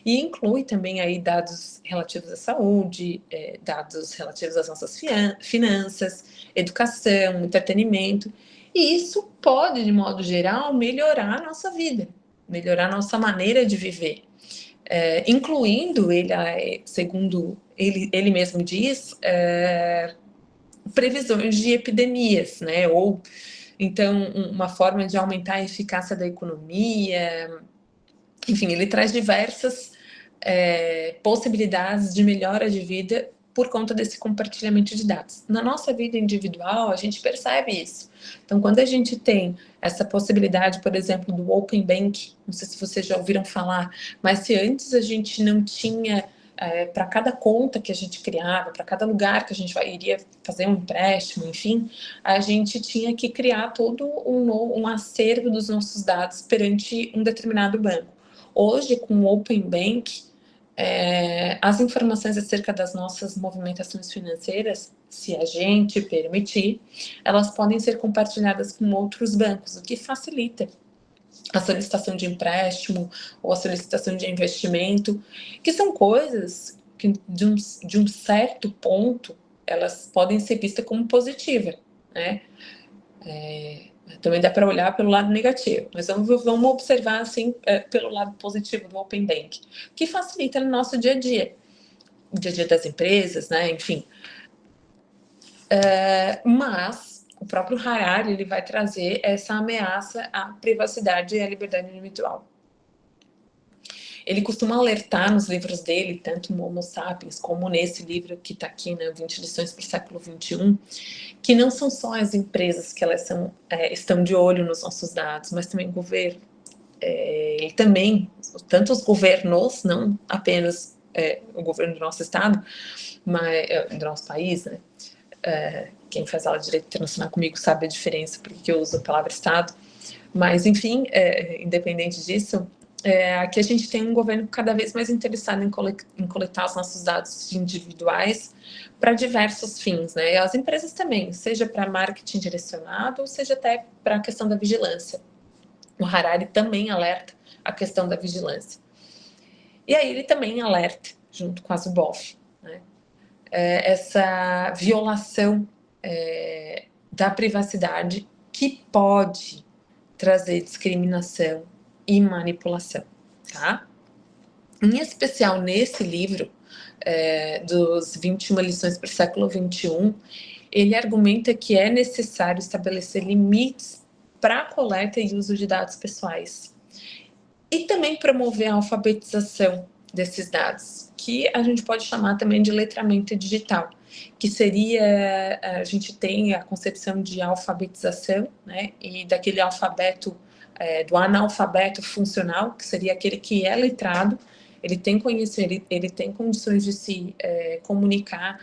E inclui também aí dados relativos à saúde, dados relativos às nossas finanças, educação, entretenimento. E isso pode, de modo geral, melhorar a nossa vida, melhorar a nossa maneira de viver. Incluindo, segundo ele mesmo diz, previsões de epidemias, né? Ou então uma forma de aumentar a eficácia da economia. Enfim, ele traz diversas possibilidades de melhora de vida por conta desse compartilhamento de dados. Na nossa vida individual, a gente percebe isso. Então, quando a gente tem essa possibilidade, por exemplo, do Open Bank, não sei se vocês já ouviram falar, mas se antes a gente não tinha, para cada conta que a gente criava, para cada lugar que a gente iria fazer um empréstimo, enfim, a gente tinha que criar todo um acervo dos nossos dados perante um determinado banco. Hoje, com o Open Bank, as informações acerca das nossas movimentações financeiras, se a gente permitir, elas podem ser compartilhadas com outros bancos, o que facilita a solicitação de empréstimo ou a solicitação de investimento, que são coisas que, de um certo ponto, elas podem ser vistas como positivas, né? Também dá para olhar pelo lado negativo, mas vamos observar assim pelo lado positivo do Open Bank, que facilita no nosso dia a dia, o dia a dia das empresas, né? Enfim. Mas o próprio Harari ele vai trazer essa ameaça à privacidade e à liberdade individual. Ele costuma alertar nos livros dele, tanto no Homo Sapiens como nesse livro que está aqui, né, 20 lições para o século XXI, que não são só as empresas que elas estão de olho nos nossos dados, mas também o governo. E também, tanto os governos, não apenas o governo do nosso estado, mas do nosso país, né? Quem faz aula de direito internacional comigo sabe a diferença, porque eu uso a palavra estado. Mas, enfim, independente disso, aqui a gente tem um governo cada vez mais interessado em coletar os nossos dados individuais para diversos fins, né? E as empresas também, seja para marketing direcionado, ou seja até para a questão da vigilância. O Harari também alerta a questão da vigilância. E aí ele também alerta, junto com a Zuboff, né? Essa violação da privacidade que pode trazer discriminação e manipulação, tá? Em especial nesse livro, dos 21 lições para o século XXI, ele argumenta que é necessário estabelecer limites para a coleta e uso de dados pessoais. E também promover a alfabetização desses dados, que a gente pode chamar também de letramento digital, que seria, a gente tem a concepção de alfabetização, né, e daquele alfabeto, do analfabeto funcional, que seria aquele que é letrado, ele tem conhecimento, ele tem condições de se comunicar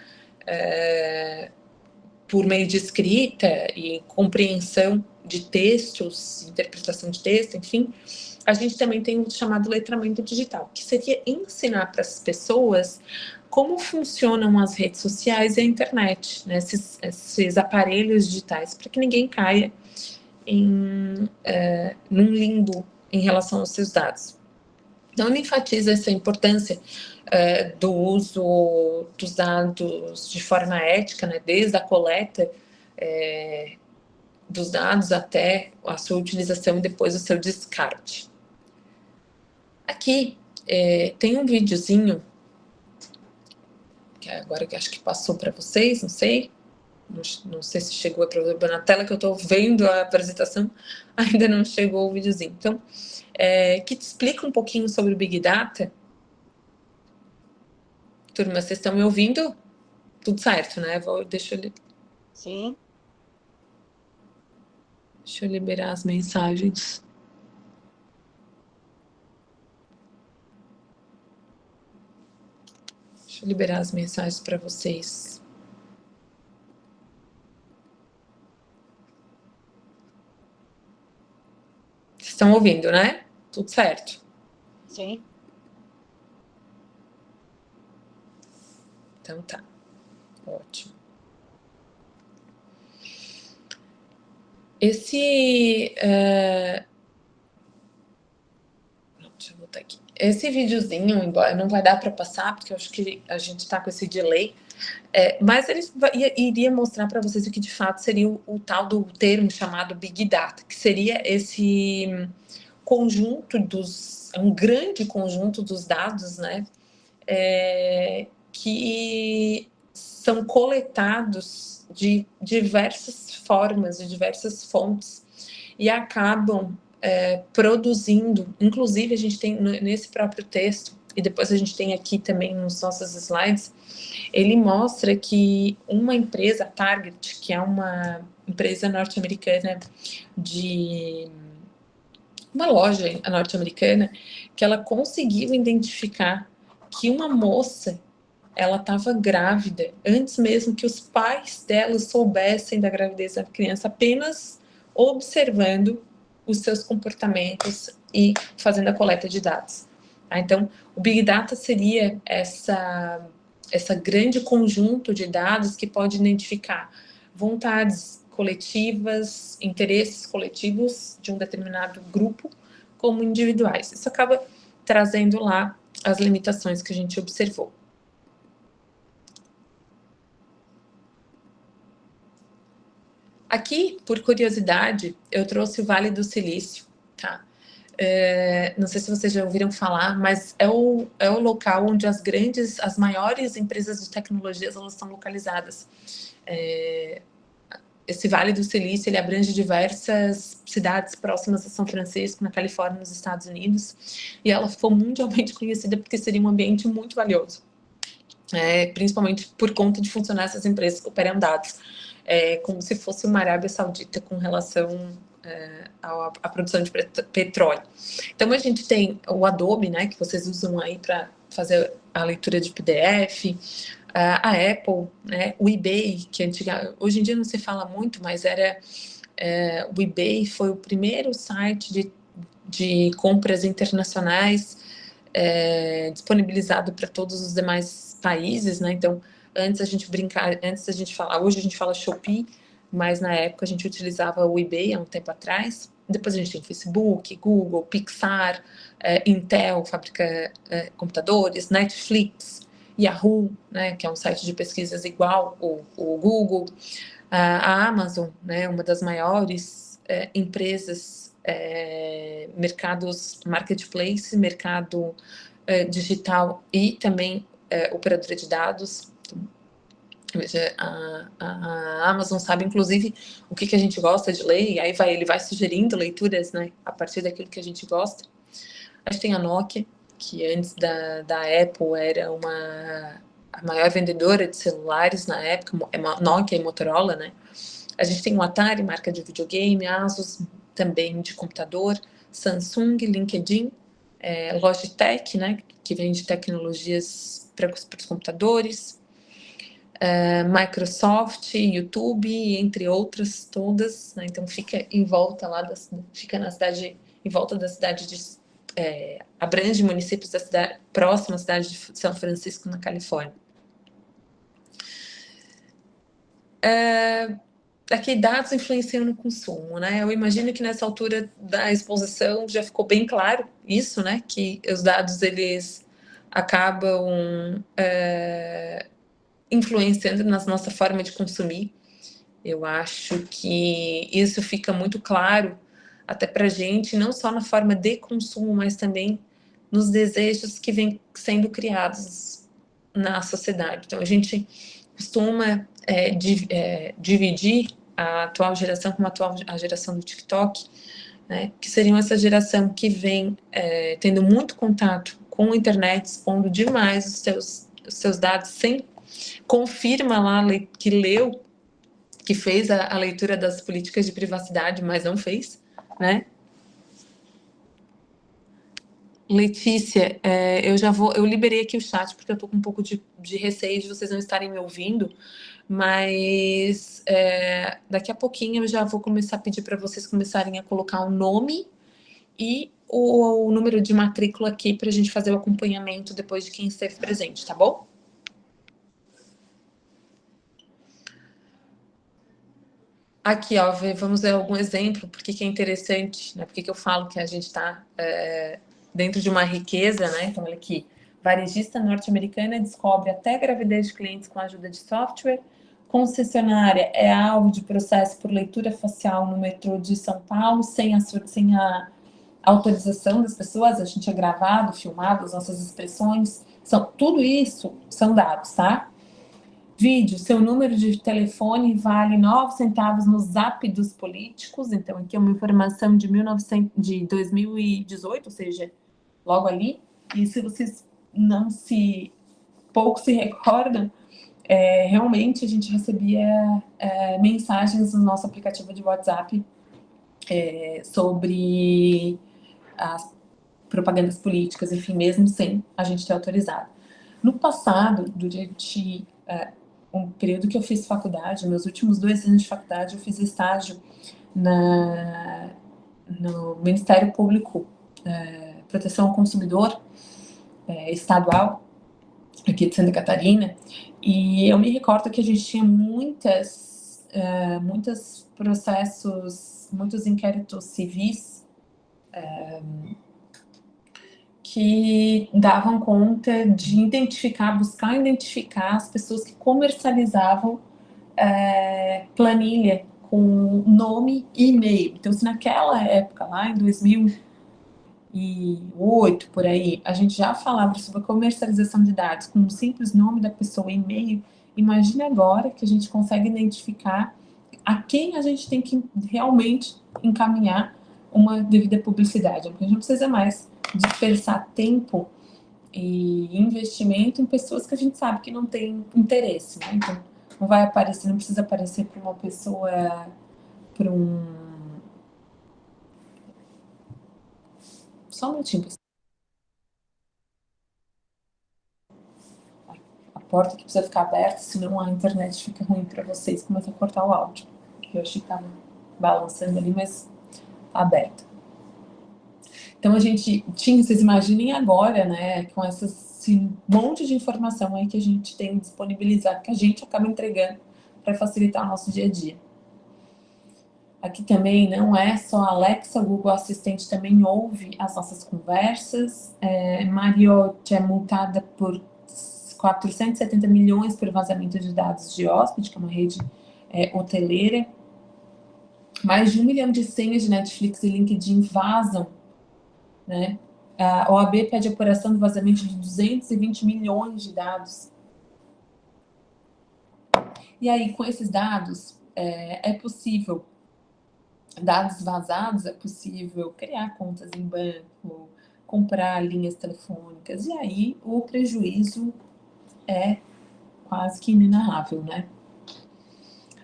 por meio de escrita e compreensão de textos, interpretação de texto, enfim, a gente também tem o chamado letramento digital, que seria ensinar para as pessoas como funcionam as redes sociais e a internet, né, esses aparelhos digitais, para que ninguém caia num limbo em relação aos seus dados. Então, ele enfatiza essa importância do uso dos dados de forma ética, né, desde a coleta dos dados até a sua utilização e depois o seu descarte. Aqui tem um videozinho, que agora que acho que passou para vocês, não sei se chegou na tela que eu estou vendo a apresentação, ainda não chegou o videozinho. Então, que te explica um pouquinho sobre o Big Data. Turma, vocês estão me ouvindo? Tudo certo, né? Deixa eu... Sim. Deixa eu liberar as mensagens. Deixa eu liberar as mensagens para vocês. Vocês estão ouvindo, né? Tudo certo? Sim. Então tá. Ótimo. Deixa eu botar aqui. Esse videozinho, embora não vai dar para passar, porque eu acho que a gente está com esse delay, mas ele iria mostrar para vocês o que de fato seria o tal do termo chamado Big Data, que seria esse conjunto um grande conjunto dos dados, né, que são coletados de diversas formas, de diversas fontes, e acabam produzindo, inclusive a gente tem nesse próprio texto, e depois a gente tem aqui também nos nossos slides, ele mostra que uma empresa, Target, que é uma empresa norte-americana uma loja norte-americana, que ela conseguiu identificar que uma moça, ela estava grávida antes mesmo que os pais dela soubessem da gravidez da criança, apenas observando os seus comportamentos e fazendo a coleta de dados. Então, o Big Data seria essa grande conjunto de dados que pode identificar vontades coletivas, interesses coletivos de um determinado grupo como individuais. Isso acaba trazendo lá as limitações que a gente observou. Aqui, por curiosidade, eu trouxe o Vale do Silício, tá? Não sei se vocês já ouviram falar, mas é o local onde as maiores empresas de tecnologias elas estão localizadas. Esse Vale do Silício, ele abrange diversas cidades próximas a São Francisco, na Califórnia, nos Estados Unidos, e ela ficou mundialmente conhecida porque seria um ambiente muito valioso, principalmente por conta de funcionar essas empresas que operam dados, como se fosse uma Arábia Saudita com relação à produção de petróleo. Então, a gente tem o Adobe, né, que vocês usam aí para fazer a leitura de PDF, a Apple, né, o eBay, que hoje em dia não se fala muito, mas o eBay foi o primeiro site de compras internacionais disponibilizado para todos os demais países, né? Então, antes a gente falar, hoje a gente fala Shopee, mas na época a gente utilizava o eBay há um tempo atrás. Depois a gente tem Facebook, Google, Pixar, Intel, fabrica computadores, Netflix, Yahoo, né, que é um site de pesquisas igual o Google, a Amazon, né, uma das maiores empresas, mercados marketplace, mercado digital e também operadora de dados. A Amazon sabe, inclusive, o que a gente gosta de ler, e aí ele vai sugerindo leituras, né, a partir daquilo que a gente gosta. A gente tem a Nokia, que antes da Apple era a maior vendedora de celulares na época, Nokia e Motorola, né? A gente tem o Atari, marca de videogame, Asus, também de computador, Samsung, LinkedIn, Logitech, né, que vende tecnologias para os computadores, Microsoft, YouTube, entre outras todas, né? Então fica em volta lá, fica na cidade, em volta da cidade de abrange municípios da cidade, próxima à cidade de São Francisco, na Califórnia. Aqui, dados influenciam no consumo, né? Eu imagino que nessa altura da exposição já ficou bem claro isso, né? Que os dados, eles acabam influenciando na nossa forma de consumir. Eu acho que isso fica muito claro até para a gente, não só na forma de consumo, mas também nos desejos que vêm sendo criados na sociedade. Então, a gente costuma dividir a atual geração como a geração do TikTok, né, que seriam essa geração que vem tendo muito contato com a internet, expondo demais os seus dados, sem confirma lá que leu, que fez a leitura das políticas de privacidade, mas não fez, né? Letícia, eu liberei aqui o chat porque eu estou com um pouco de receio de vocês não estarem me ouvindo, mas daqui a pouquinho eu já vou começar a pedir para vocês começarem a colocar o nome e o número de matrícula aqui para a gente fazer o acompanhamento depois de quem esteve presente, tá bom? Aqui, ó, vamos ver algum exemplo, porque que é interessante, né? Porque que eu falo que a gente está dentro de uma riqueza, né? Então, olha aqui, varejista norte-americana descobre até gravidez de clientes com a ajuda de software. Concessionária é alvo de processo por leitura facial no metrô de São Paulo, sem a autorização das pessoas. A gente é gravado, filmado, as nossas expressões, tudo isso são dados, tá? Vídeo, seu número de telefone vale 9 centavos no Zap dos políticos. Então, aqui é uma informação de 2018, ou seja, logo ali. E se vocês pouco se recordam, realmente a gente recebia mensagens no nosso aplicativo de WhatsApp sobre as propagandas políticas, enfim, mesmo sem a gente ter autorizado. No passado, durante um período que eu fiz faculdade, meus últimos 2 anos de faculdade, eu fiz estágio no Ministério Público, Proteção ao Consumidor estadual, aqui de Santa Catarina, e eu me recordo que a gente tinha muitos processos, muitos inquéritos civis que davam conta de buscar identificar as pessoas que comercializavam planilha com nome e e-mail. Então, se naquela época, lá em 2008, por aí, a gente já falava sobre a comercialização de dados com um simples nome da pessoa e e-mail, imagine agora que a gente consegue identificar a quem a gente tem que realmente encaminhar uma devida publicidade, porque a gente não precisa mais dispersar tempo e investimento em pessoas que a gente sabe que não tem interesse, né? Então, não vai aparecer, não precisa aparecer para uma pessoa, Só um minutinho, pessoal. A porta aqui precisa ficar aberta, senão a internet fica ruim para vocês, começa a cortar o áudio. Eu achei que estava balançando ali, mas tá aberta. Então, a gente tinha, vocês imaginem agora, né, com esse monte de informação aí que a gente tem disponibilizado, que a gente acaba entregando para facilitar o nosso dia a dia. Aqui também não é só a Alexa, o Google Assistente também ouve as nossas conversas. Marriott é multada por 470 milhões por vazamento de dados de hóspede, que é uma rede hoteleira. Mais de 1 milhão de senhas de Netflix e LinkedIn vazam, né? A OAB pede apuração do vazamento de 220 milhões de dados. E aí, com esses dados, é possível, dados vazados, é possível criar contas em banco, comprar linhas telefônicas, e aí o prejuízo é quase que inenarrável, né?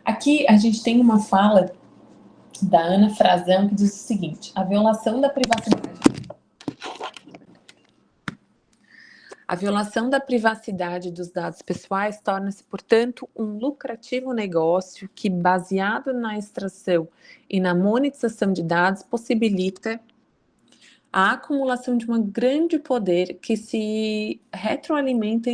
Aqui a gente tem uma fala da Ana Frazão que diz o seguinte: a violação da privacidade A violação da privacidade dos dados pessoais torna-se, portanto, um lucrativo negócio que, baseado na extração e na monetização de dados, possibilita a acumulação de um grande poder que se retroalimenta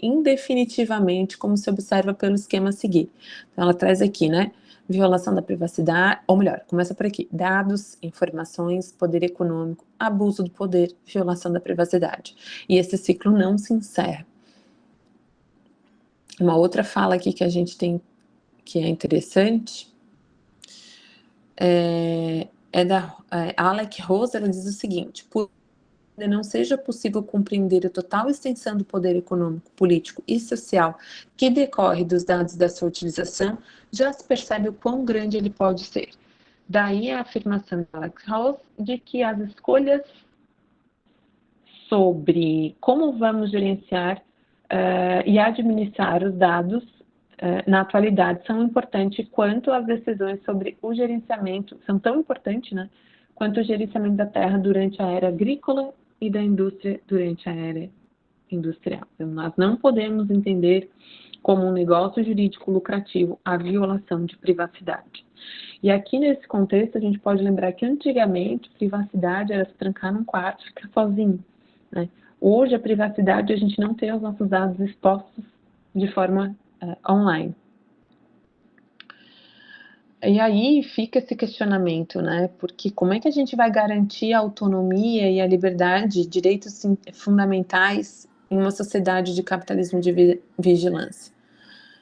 indefinitivamente, como se observa pelo esquema a seguir. Então, ela traz aqui, né? Violação da privacidade, ou melhor, começa por aqui: dados, informações, poder econômico, abuso do poder, violação da privacidade. E esse ciclo não se encerra. Uma outra fala aqui que a gente tem, que é interessante, é da Alec Rose. Ela diz o seguinte: por não seja possível compreender a total extensão do poder econômico, político e social que decorre dos dados da sua utilização, já se percebe o quão grande ele pode ser. Daí a afirmação de Alex Rose de que as escolhas sobre como vamos gerenciar e administrar os dados na atualidade são importantes quanto as decisões sobre o gerenciamento, são tão importantes, né, quanto o gerenciamento da terra durante a era agrícola e da indústria durante a era industrial. Então, nós não podemos entender como um negócio jurídico lucrativo a violação de privacidade. E aqui nesse contexto a gente pode lembrar que antigamente privacidade era se trancar num quarto e ficar sozinho, né? Hoje a privacidade é a gente não ter os nossos dados expostos de forma online. E aí fica esse questionamento, né? Porque como é que a gente vai garantir a autonomia e a liberdade, direitos fundamentais em uma sociedade de capitalismo de vigilância?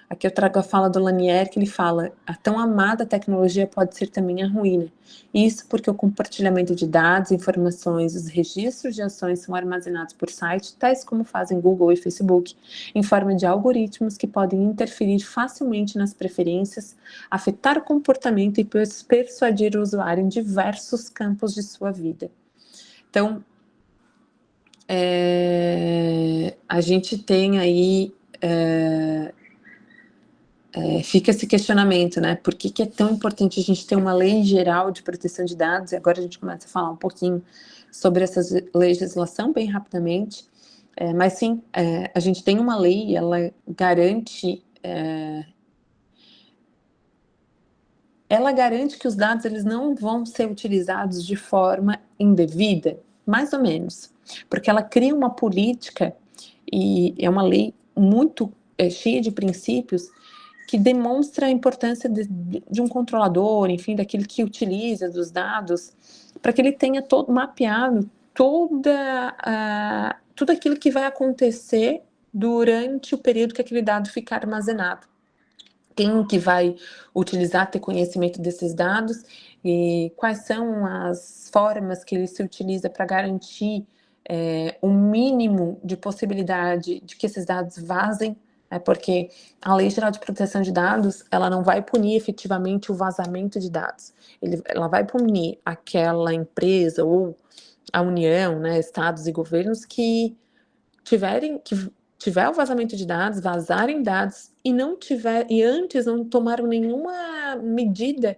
Aqui eu trago a fala do Lanier, que ele fala: a tão amada tecnologia pode ser também a ruína. Isso porque o compartilhamento de dados, informações, os registros de ações são armazenados por sites, tais como fazem Google e Facebook, em forma de algoritmos que podem interferir facilmente nas preferências, afetar o comportamento e persuadir o usuário em diversos campos de sua vida. Então, a gente tem aí... fica esse questionamento, né? Por que é tão importante a gente ter uma lei geral de proteção de dados? E agora a gente começa a falar um pouquinho sobre essa legislação bem rapidamente. Mas sim, a gente tem uma lei, ela garante... ela garante que os dados eles não vão ser utilizados de forma indevida, mais ou menos. Porque ela cria uma política, e é uma lei muito cheia de princípios, que demonstra a importância de um controlador, enfim, daquele que utiliza dos dados, para que ele tenha todo mapeado tudo aquilo que vai acontecer durante o período que aquele dado ficar armazenado. Quem que vai utilizar, ter conhecimento desses dados e quais são as formas que ele se utiliza para garantir o mínimo de possibilidade de que esses dados vazem. Porque a Lei Geral de Proteção de Dados, ela não vai punir efetivamente o vazamento de dados. Ela vai punir aquela empresa ou a União, né, estados e governos que tiver o vazamento de dados, vazarem dados e antes não tomaram nenhuma medida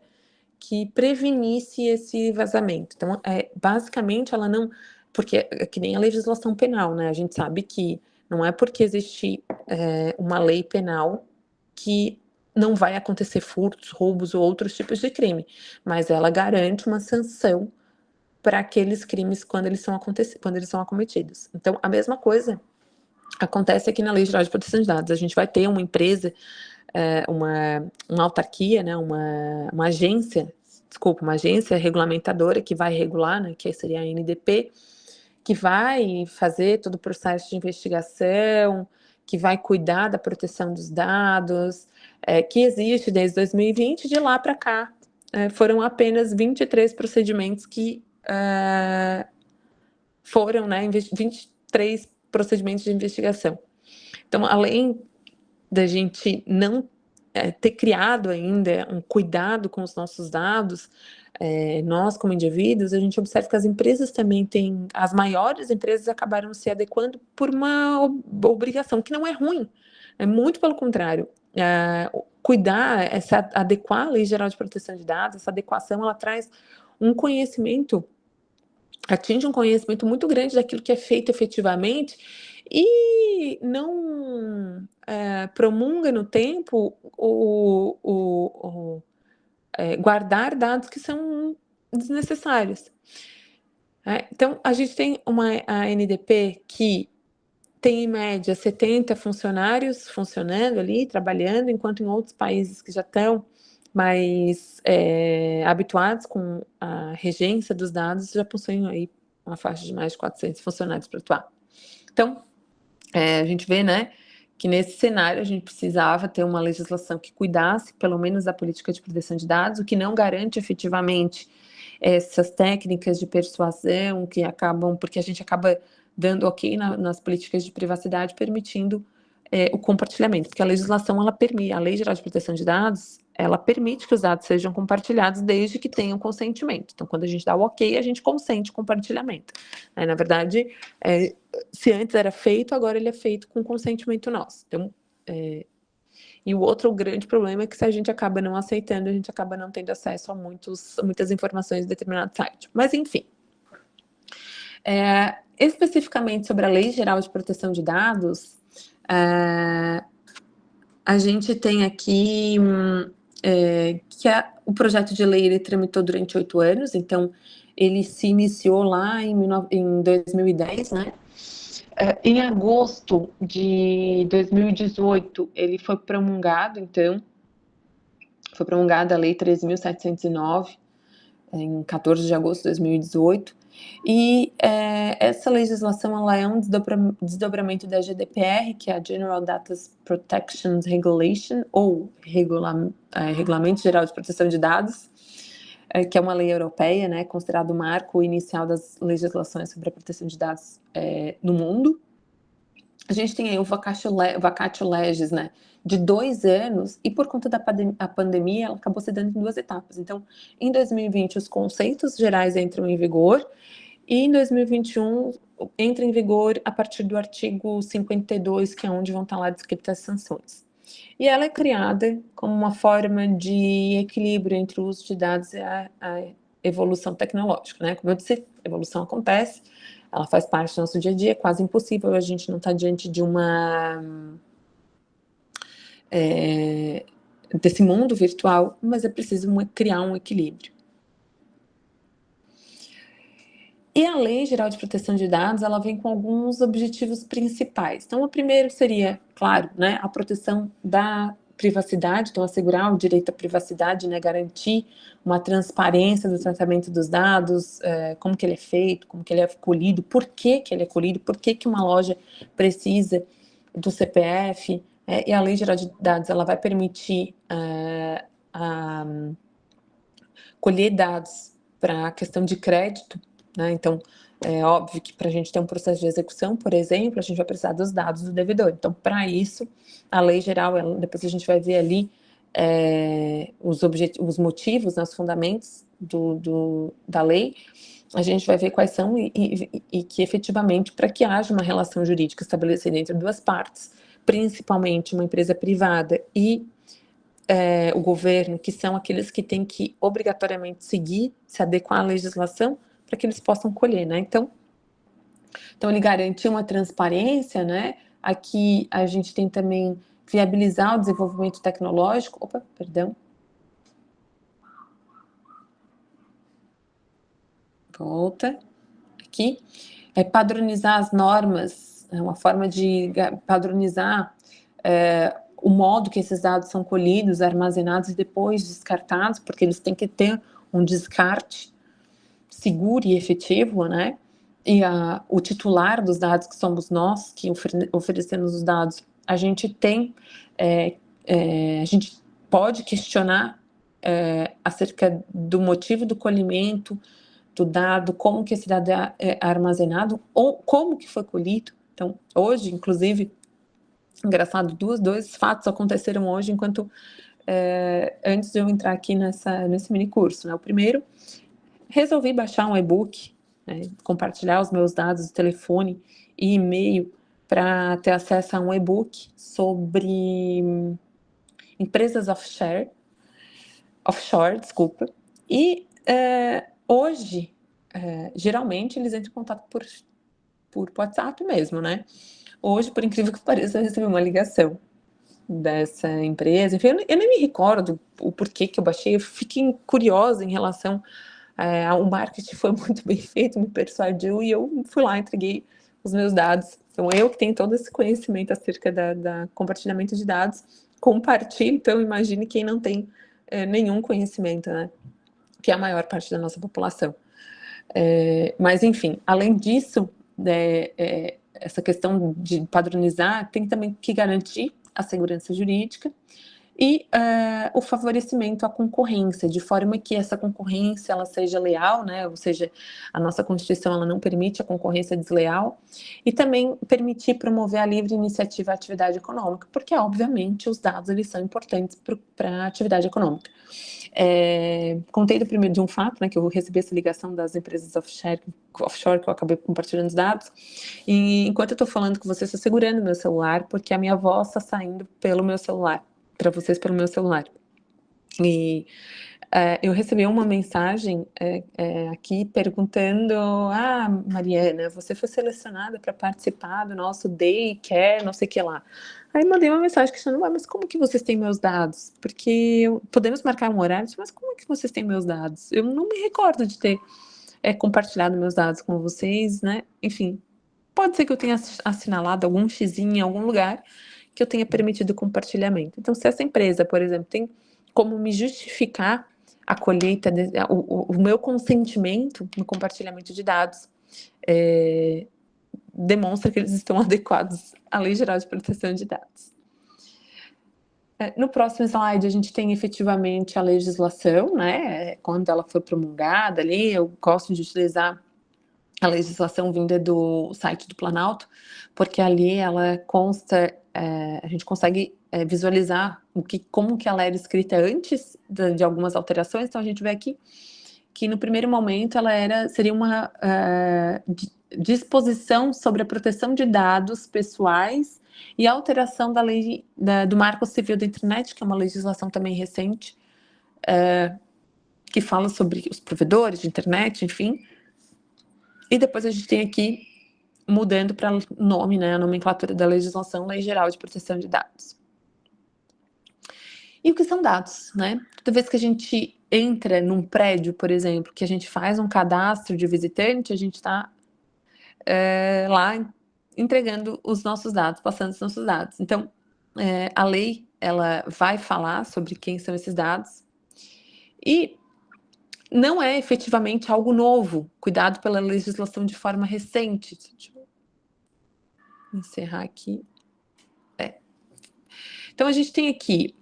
que prevenisse esse vazamento. Então, basicamente, ela não... Porque é que nem a legislação penal, né? A gente sabe que não é porque existe uma lei penal que não vai acontecer furtos, roubos ou outros tipos de crime, mas ela garante uma sanção para aqueles crimes quando eles são acometidos. Então, a mesma coisa acontece aqui na Lei Geral de Proteção de Dados. A gente vai ter uma empresa, uma autarquia, né, uma agência regulamentadora que vai regular, né, que seria a ANDP, que vai fazer todo o processo de investigação, que vai cuidar da proteção dos dados, que existe desde 2020. De lá para cá, foram apenas 23 procedimentos que foram, né, 23 procedimentos de investigação. Então, além da gente não ter criado ainda um cuidado com os nossos dados, nós como indivíduos, a gente observa que as empresas também têm, as maiores empresas acabaram se adequando por uma obrigação, que não é ruim, é muito pelo contrário. Adequar a Lei Geral de Proteção de Dados, essa adequação, ela traz um conhecimento, atinge um conhecimento muito grande daquilo que é feito efetivamente e não promulga no tempo guardar dados que são desnecessários. Então, a gente tem a ANDP que tem, em média, 70 funcionários funcionando ali, trabalhando, enquanto em outros países que já estão mais habituados com a regência dos dados já possuem aí uma faixa de mais de 400 funcionários para atuar. Então, a gente vê, né, que nesse cenário a gente precisava ter uma legislação que cuidasse, pelo menos, da política de proteção de dados, o que não garante efetivamente essas técnicas de persuasão que acabam, porque a gente acaba dando ok nas políticas de privacidade, permitindo o compartilhamento, porque a legislação, ela permite, a Lei Geral de Proteção de Dados, ela permite que os dados sejam compartilhados desde que tenham consentimento. Então, quando a gente dá o ok, a gente consente o compartilhamento. Na verdade, se antes era feito, agora ele é feito com consentimento nosso. Então, e o outro grande problema é que se a gente acaba não aceitando, a gente acaba não tendo acesso a muitas informações de determinado site. Mas, enfim. Especificamente sobre a Lei Geral de Proteção de Dados, a gente tem aqui que o projeto de lei ele tramitou durante 8 anos, então ele se iniciou lá em 2010, né? Em agosto de 2018, ele foi promulgado, então, foi promulgada a Lei 13.709, em 14 de agosto de 2018, e essa legislação ela é um desdobramento da GDPR, que é a General Data Protection Regulation, ou Regulamento Geral de Proteção de Dados, que é uma lei europeia, né, considerado o marco inicial das legislações sobre a proteção de dados no mundo. A gente tem aí o vacatio legis, né, de 2 anos, e por conta da pandemia, ela acabou se dando em 2 etapas. Então, em 2020, os conceitos gerais entram em vigor, e em 2021, entra em vigor a partir do artigo 52, que é onde vão estar lá descritas as sanções. E ela é criada como uma forma de equilíbrio entre o uso de dados e a evolução tecnológica, né? Como eu disse, a evolução acontece, ela faz parte do nosso dia a dia, é quase impossível a gente não estar diante de desse mundo virtual, mas é preciso criar um equilíbrio. E a Lei Geral de Proteção de Dados, ela vem com alguns objetivos principais. Então, o primeiro seria, claro, né, a proteção da privacidade, então assegurar o direito à privacidade, né, garantir uma transparência do tratamento dos dados, como que ele é feito, como que ele é colhido, por que que ele é colhido, por que que uma loja precisa do CPF, e a Lei Geral de Dados, ela vai permitir colher dados para a questão de crédito, né? Então, é óbvio que para a gente ter um processo de execução, por exemplo, a gente vai precisar dos dados do devedor. Então, para isso, a lei geral, depois a gente vai ver ali os motivos, né, os fundamentos da lei, a gente vai ver quais são e que efetivamente, para que haja uma relação jurídica estabelecida entre 2 partes, principalmente uma empresa privada e o governo, que são aqueles que têm que obrigatoriamente seguir, se adequar à legislação, para que eles possam colher, né? Então ele garante uma transparência, né? Aqui a gente tem também viabilizar o desenvolvimento tecnológico. Volta. Aqui. Padronizar as normas, uma forma de padronizar o modo que esses dados são colhidos, armazenados e depois descartados, porque eles têm que ter um descarte seguro e efetivo, né? E o titular dos dados, que somos nós, que oferecemos os dados, a gente tem, a gente pode questionar acerca do motivo do colhimento do dado, como que esse dado é armazenado, ou como que foi colhido. Então, hoje, inclusive, engraçado, dois fatos aconteceram hoje, enquanto antes de eu entrar aqui nesse mini curso, né? O primeiro, resolvi baixar um e-book, né, compartilhar os meus dados de telefone e e-mail para ter acesso a um e-book sobre empresas offshore, e hoje, geralmente, eles entram em contato por WhatsApp mesmo, né? Hoje, por incrível que pareça, eu recebi uma ligação dessa empresa. Enfim, eu nem me recordo o porquê que eu baixei. Eu fiquei curiosa em relação ao marketing, foi muito bem feito, me persuadiu e eu fui lá, entreguei os meus dados. Então, eu que tenho todo esse conhecimento acerca da compartilhamento de dados, compartilho. Então, imagine quem não tem nenhum conhecimento, né? Que é a maior parte da nossa população. Mas, enfim, além disso, essa questão de padronizar tem também que garantir a segurança jurídica e o favorecimento à concorrência, de forma que essa concorrência ela seja leal, né? Ou seja, a nossa Constituição ela não permite a concorrência desleal, e também permitir promover a livre iniciativa à atividade econômica, porque, obviamente, os dados eles são importantes para a atividade econômica. Contei de um fato, né, que eu recebi essa ligação das empresas offshore, que eu acabei compartilhando os dados, e enquanto eu estou falando com vocês, estou segurando meu celular, porque a minha voz está saindo pelo meu celular, para vocês pelo meu celular. E eu recebi uma mensagem aqui perguntando: Mariana, você foi selecionada para participar do nosso Day Care, não sei o que lá. Aí mandei uma mensagem questionando: mas como que vocês têm meus dados? Porque podemos marcar um horário, mas como é que vocês têm meus dados? Eu não me recordo de ter compartilhado meus dados com vocês, né? Enfim, pode ser que eu tenha assinalado algum xizinho em algum lugar que eu tenha permitido compartilhamento. Então, se essa empresa, por exemplo, tem como me justificar a colheita, o meu consentimento no compartilhamento de dados, demonstra que eles estão adequados à Lei Geral de Proteção de Dados. No próximo slide, a gente tem efetivamente a legislação, né? Quando ela foi promulgada ali, eu gosto de utilizar a legislação vinda do site do Planalto, porque ali ela consta, a gente consegue visualizar como que ela era escrita antes de algumas alterações. Então, a gente vê aqui que no primeiro momento ela seria uma disposição sobre a proteção de dados pessoais e a alteração da lei do Marco Civil da Internet, que é uma legislação também recente, que fala sobre os provedores de internet, enfim. E depois a gente tem aqui, mudando para o nome, né, a nomenclatura da legislação, Lei Geral de Proteção de Dados. E o que são dados, né? Toda vez que a gente entra num prédio, por exemplo, que a gente faz um cadastro de visitante, a gente está lá entregando os nossos dados, passando os nossos dados. Então, a lei, ela vai falar sobre quem são esses dados e não é efetivamente algo novo, cuidado pela legislação de forma recente. Deixa eu encerrar aqui. Então, a gente tem aqui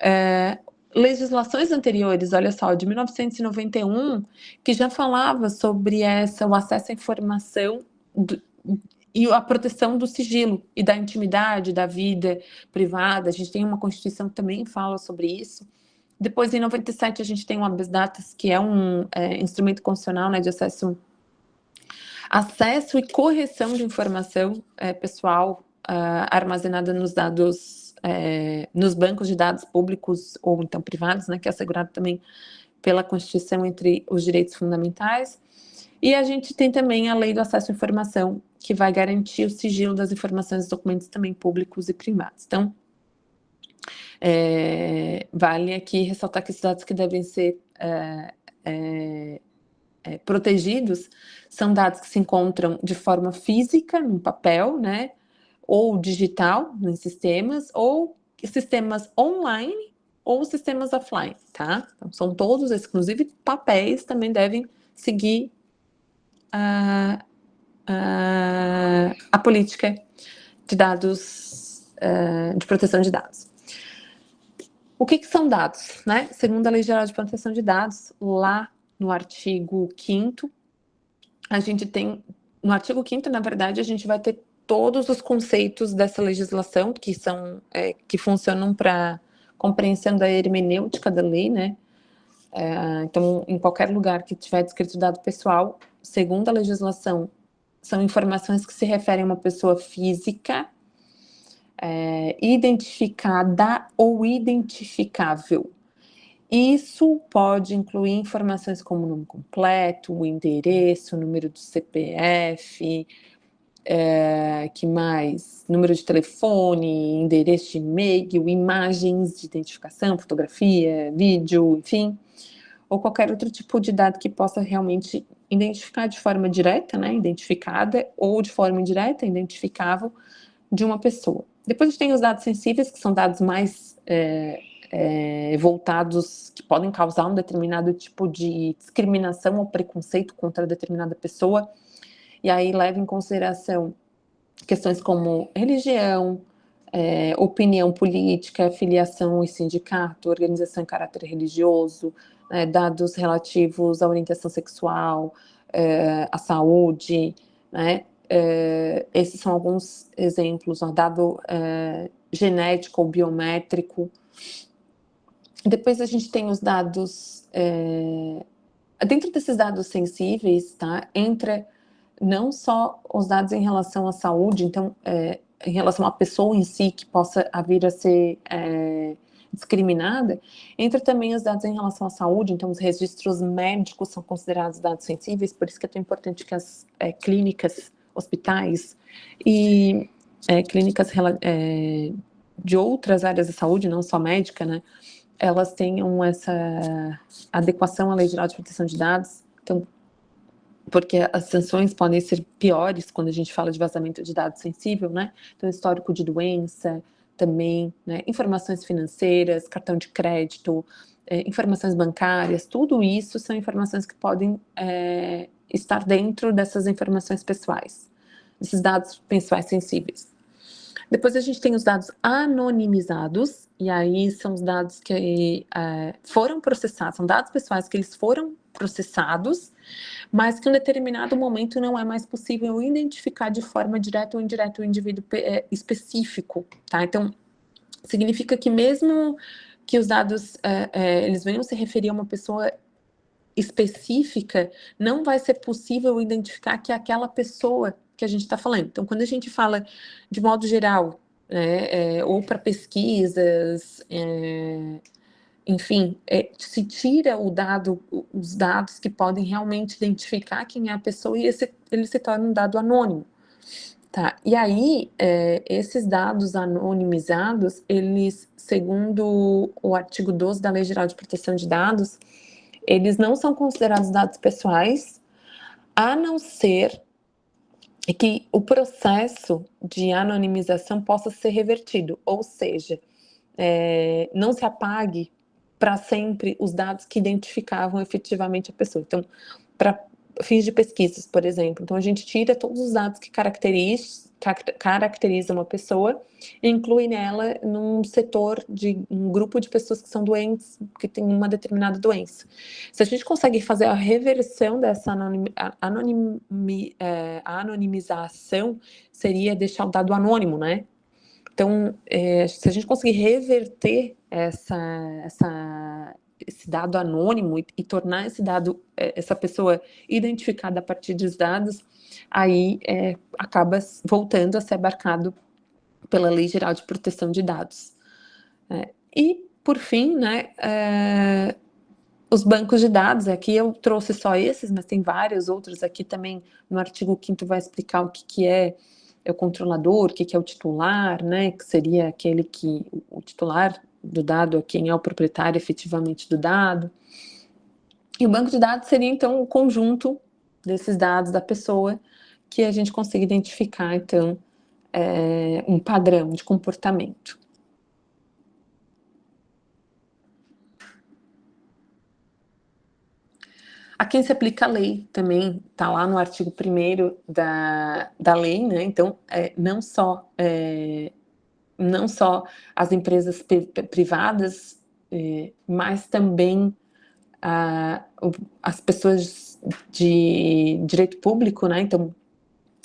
legislações anteriores, olha só, de 1991, que já falava sobre o acesso à informação e a proteção do sigilo e da intimidade, da vida privada. A gente tem uma Constituição que também fala sobre isso. Depois, em 97, a gente tem o habeas datas, que é um instrumento constitucional, né, de acesso e correção de informação pessoal armazenada nos dados, nos bancos de dados públicos ou então privados, né, que é assegurado também pela Constituição entre os direitos fundamentais. E a gente tem também a Lei do Acesso à Informação, que vai garantir o sigilo das informações e documentos também públicos e privados. Então, vale aqui ressaltar que esses dados que devem ser protegidos são dados que se encontram de forma física, no papel, né, ou digital, em sistemas, ou sistemas online ou sistemas offline, tá? Então, são todos, inclusive papéis, também devem seguir a política de dados, de proteção de dados. O que são dados, né? Segundo a Lei Geral de Proteção de Dados, lá no artigo 5º, a gente tem, no artigo 5º, na verdade, a gente vai ter todos os conceitos dessa legislação que funcionam para compreensão da hermenêutica da lei, né? Então, em qualquer lugar que tiver descrito dado pessoal, segundo a legislação, são informações que se referem a uma pessoa física, identificada ou identificável. Isso pode incluir informações como o nome completo, o endereço, o número do CPF, Que mais? Número de telefone, endereço de e-mail, imagens de identificação, fotografia, vídeo, enfim, ou qualquer outro tipo de dado que possa realmente identificar de forma direta, né, identificada, ou de forma indireta, identificável, de uma pessoa. Depois a gente tem os dados sensíveis, que são dados mais voltados, que podem causar um determinado tipo de discriminação ou preconceito contra determinada pessoa, e aí leva em consideração questões como religião, opinião política, filiação em sindicato, organização em caráter religioso, dados relativos à orientação sexual, à saúde, né? Esses são alguns exemplos, dado genético ou biométrico. Depois a gente tem os dados, dentro desses dados sensíveis, tá? Entra não só os dados em relação à saúde, então, em relação à pessoa em si, que possa vir a ser discriminada, entra também os dados em relação à saúde, então os registros médicos são considerados dados sensíveis, por isso que é tão importante que as clínicas, hospitais e clínicas de outras áreas da saúde, não só médica, né, elas tenham essa adequação à Lei Geral de Proteção de Dados, então, porque as sanções podem ser piores quando a gente fala de vazamento de dados sensível, né? Então, histórico de doença também, né? Informações financeiras, cartão de crédito, informações bancárias, tudo isso são informações que podem estar dentro dessas informações pessoais, desses dados pessoais sensíveis. Depois a gente tem os dados anonimizados, e aí são os dados que foram processados, são dados pessoais que eles foram processados, mas que em um determinado momento não é mais possível identificar de forma direta ou indireta o indivíduo específico, tá? Então, significa que mesmo que os dados eles venham se referir a uma pessoa específica, não vai ser possível identificar que é aquela pessoa que a gente está falando. Então, quando a gente fala de modo geral, ou para pesquisas, enfim, se tira os dados que podem realmente identificar quem é a pessoa e ele se torna um dado anônimo. Tá? E aí, esses dados anonimizados, eles, segundo o artigo 12 da Lei Geral de Proteção de Dados, eles não são considerados dados pessoais, a não ser que o processo de anonimização possa ser revertido, ou seja, não se apague para sempre os dados que identificavam efetivamente a pessoa. Então, para fins de pesquisas, por exemplo, então a gente tira todos os dados que caracterizam uma pessoa e inclui nela num setor de um grupo de pessoas que são doentes, que tem uma determinada doença. Se a gente consegue fazer a reversão dessa anonimização, seria deixar o dado anônimo, né? Então, se a gente conseguir reverter esse dado anônimo e tornar esse dado, essa pessoa identificada a partir dos dados, aí acaba voltando a ser abarcado pela Lei Geral de Proteção de Dados. E, por fim, né, os bancos de dados, aqui eu trouxe só esses, mas tem vários outros aqui também, no artigo 5º vai explicar o que é o controlador, o que é o titular, né, que seria aquele que, o titular do dado, quem é o proprietário efetivamente do dado. E o banco de dados seria, então, o conjunto desses dados da pessoa que a gente consiga identificar, então, um padrão de comportamento. A quem se aplica a lei também, está lá no artigo 1º da lei, né? Então, não só as empresas privadas, mas também as pessoas de direito público, né? Então,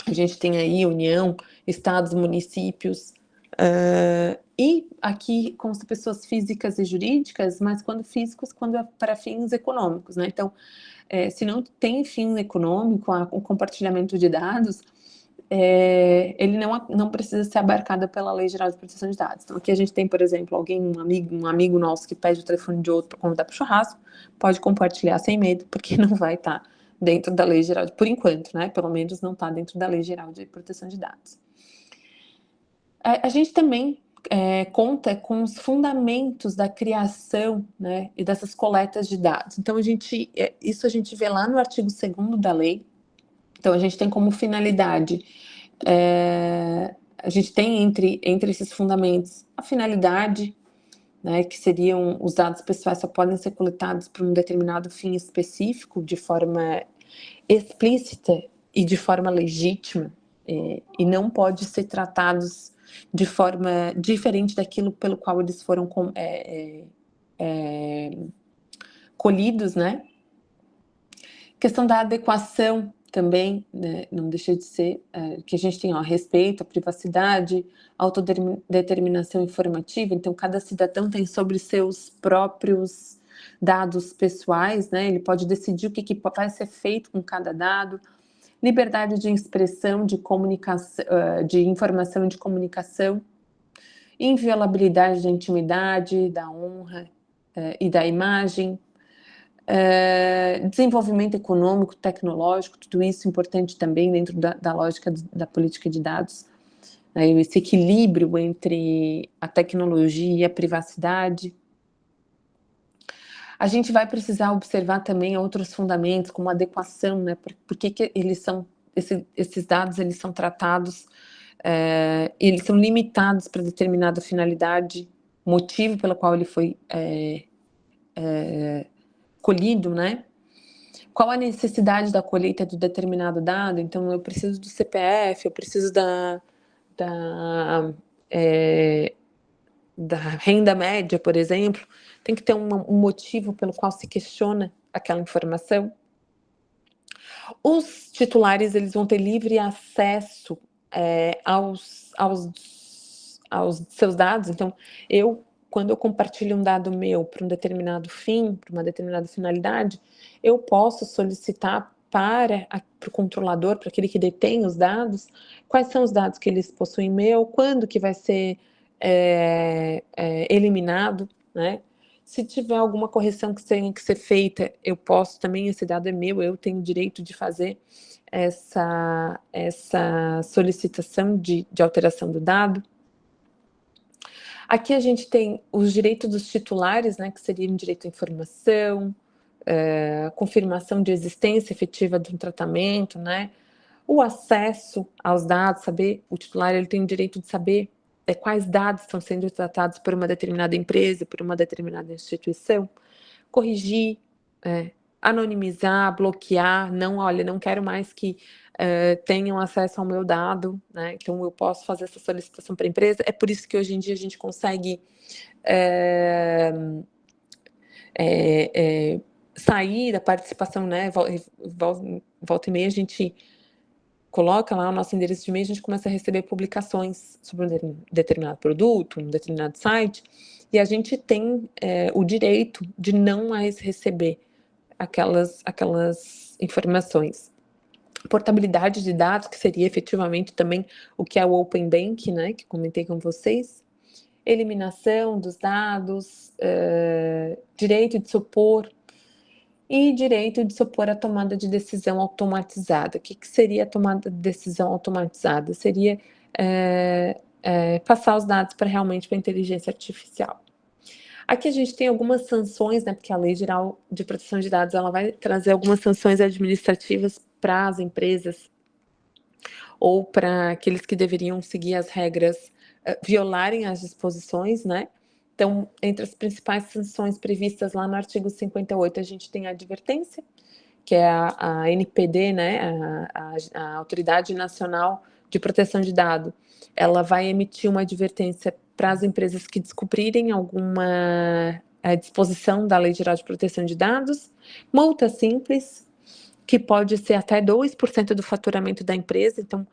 a gente tem aí União, estados, municípios, e aqui consta pessoas físicas e jurídicas, mas quando físicos, quando é para fins econômicos, né? Então, se não tem fim econômico, o compartilhamento de dados, ele não precisa ser abarcado pela Lei Geral de Proteção de Dados. Então, aqui a gente tem, por exemplo, um amigo nosso que pede o telefone de outro para convidar para o churrasco, pode compartilhar sem medo, porque não vai estar dentro da Lei Geral, por enquanto, né? Pelo menos não está dentro da Lei Geral de Proteção de Dados. A gente também conta com os fundamentos da criação, né, e dessas coletas de dados. Então, isso a gente vê lá no artigo 2º da lei. Então, a gente tem como finalidade, a gente tem entre esses fundamentos a finalidade, né, que seriam os dados pessoais só podem ser coletados para um determinado fim específico, de forma explícita e de forma legítima, e não pode ser tratados de forma diferente daquilo pelo qual eles foram colhidos, né? Questão da adequação também, né, não deixa de ser, que a gente tem respeito à privacidade, autodeterminação informativa. Então, cada cidadão tem sobre seus próprios dados pessoais, né? Ele pode decidir o que vai ser feito com cada dado. Liberdade de expressão, de comunicação, de informação e de comunicação, inviolabilidade da intimidade, da honra e da imagem, desenvolvimento econômico, tecnológico, tudo isso importante também dentro da lógica da política de dados, né, esse equilíbrio entre a tecnologia e a privacidade. A gente vai precisar observar também outros fundamentos, como adequação, né? Por que eles são, esses dados eles são tratados, eles são limitados para determinada finalidade, motivo pelo qual ele foi colhido, né? Qual a necessidade da colheita de determinado dado? Então, eu preciso do CPF, eu preciso da renda média, por exemplo. Tem que ter um motivo pelo qual se questiona aquela informação. Os titulares, eles vão ter livre acesso aos seus dados. Então, quando eu compartilho um dado meu para um determinado fim, para uma determinada finalidade, eu posso solicitar para o controlador, para aquele que detém os dados, quais são os dados que eles possuem meu, quando que vai ser eliminado, né? Se tiver alguma correção que tenha que ser feita, eu posso também, esse dado é meu, eu tenho o direito de fazer essa solicitação de alteração do dado. Aqui a gente tem os direitos dos titulares, né, que seriam direito à informação, confirmação de existência efetiva de um tratamento, né, o acesso aos dados, o titular ele tem o direito de saber quais dados estão sendo tratados por uma determinada empresa, por uma determinada instituição, corrigir, anonimizar, bloquear, não quero mais que tenham acesso ao meu dado, né? Então eu posso fazer essa solicitação para a empresa. É por isso que hoje em dia a gente consegue sair da participação, né? Volta e meia a gente coloca lá o nosso endereço de e-mail, a gente começa a receber publicações sobre um determinado produto, um determinado site, e a gente tem o direito de não mais receber aquelas informações. Portabilidade de dados, que seria efetivamente também o que é o Open Bank, né, que comentei com vocês. Eliminação dos dados, direito de supor e direito de supor a tomada de decisão automatizada. O que seria a tomada de decisão automatizada? Seria passar os dados realmente para a inteligência artificial. Aqui a gente tem algumas sanções, né, porque a Lei Geral de Proteção de Dados ela vai trazer algumas sanções administrativas para as empresas ou para aqueles que deveriam seguir as regras, violarem as disposições, né? Então, entre as principais sanções previstas lá no artigo 58, a gente tem a advertência, que é a NPD, né, a Autoridade Nacional de Proteção de Dados. Ela vai emitir uma advertência para as empresas que descobrirem alguma disposição da Lei Geral de Proteção de Dados, multa simples, que pode ser até 2% do faturamento da empresa, então,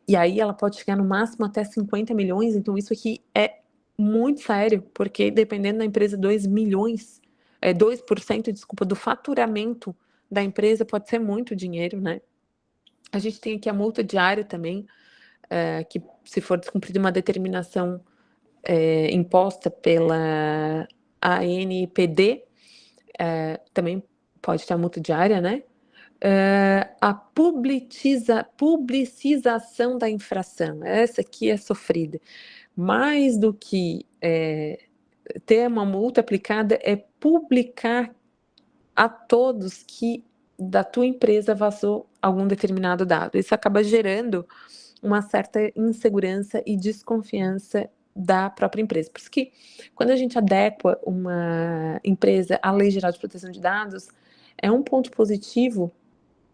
e aí ela pode chegar no máximo até 50 milhões, então isso aqui é muito sério, porque dependendo da empresa, 2%, desculpa, do faturamento da empresa pode ser muito dinheiro, né? A gente tem aqui a multa diária também, que se for descumprida uma determinação imposta pela ANPD, também pode ter a multa diária, né? A publicização da infração, essa aqui é sofrida. Mais do que ter uma multa aplicada, é publicar a todos que da tua empresa vazou algum determinado dado. Isso acaba gerando uma certa insegurança e desconfiança da própria empresa. Por isso que, quando a gente adequa uma empresa à Lei Geral de Proteção de Dados, é um ponto positivo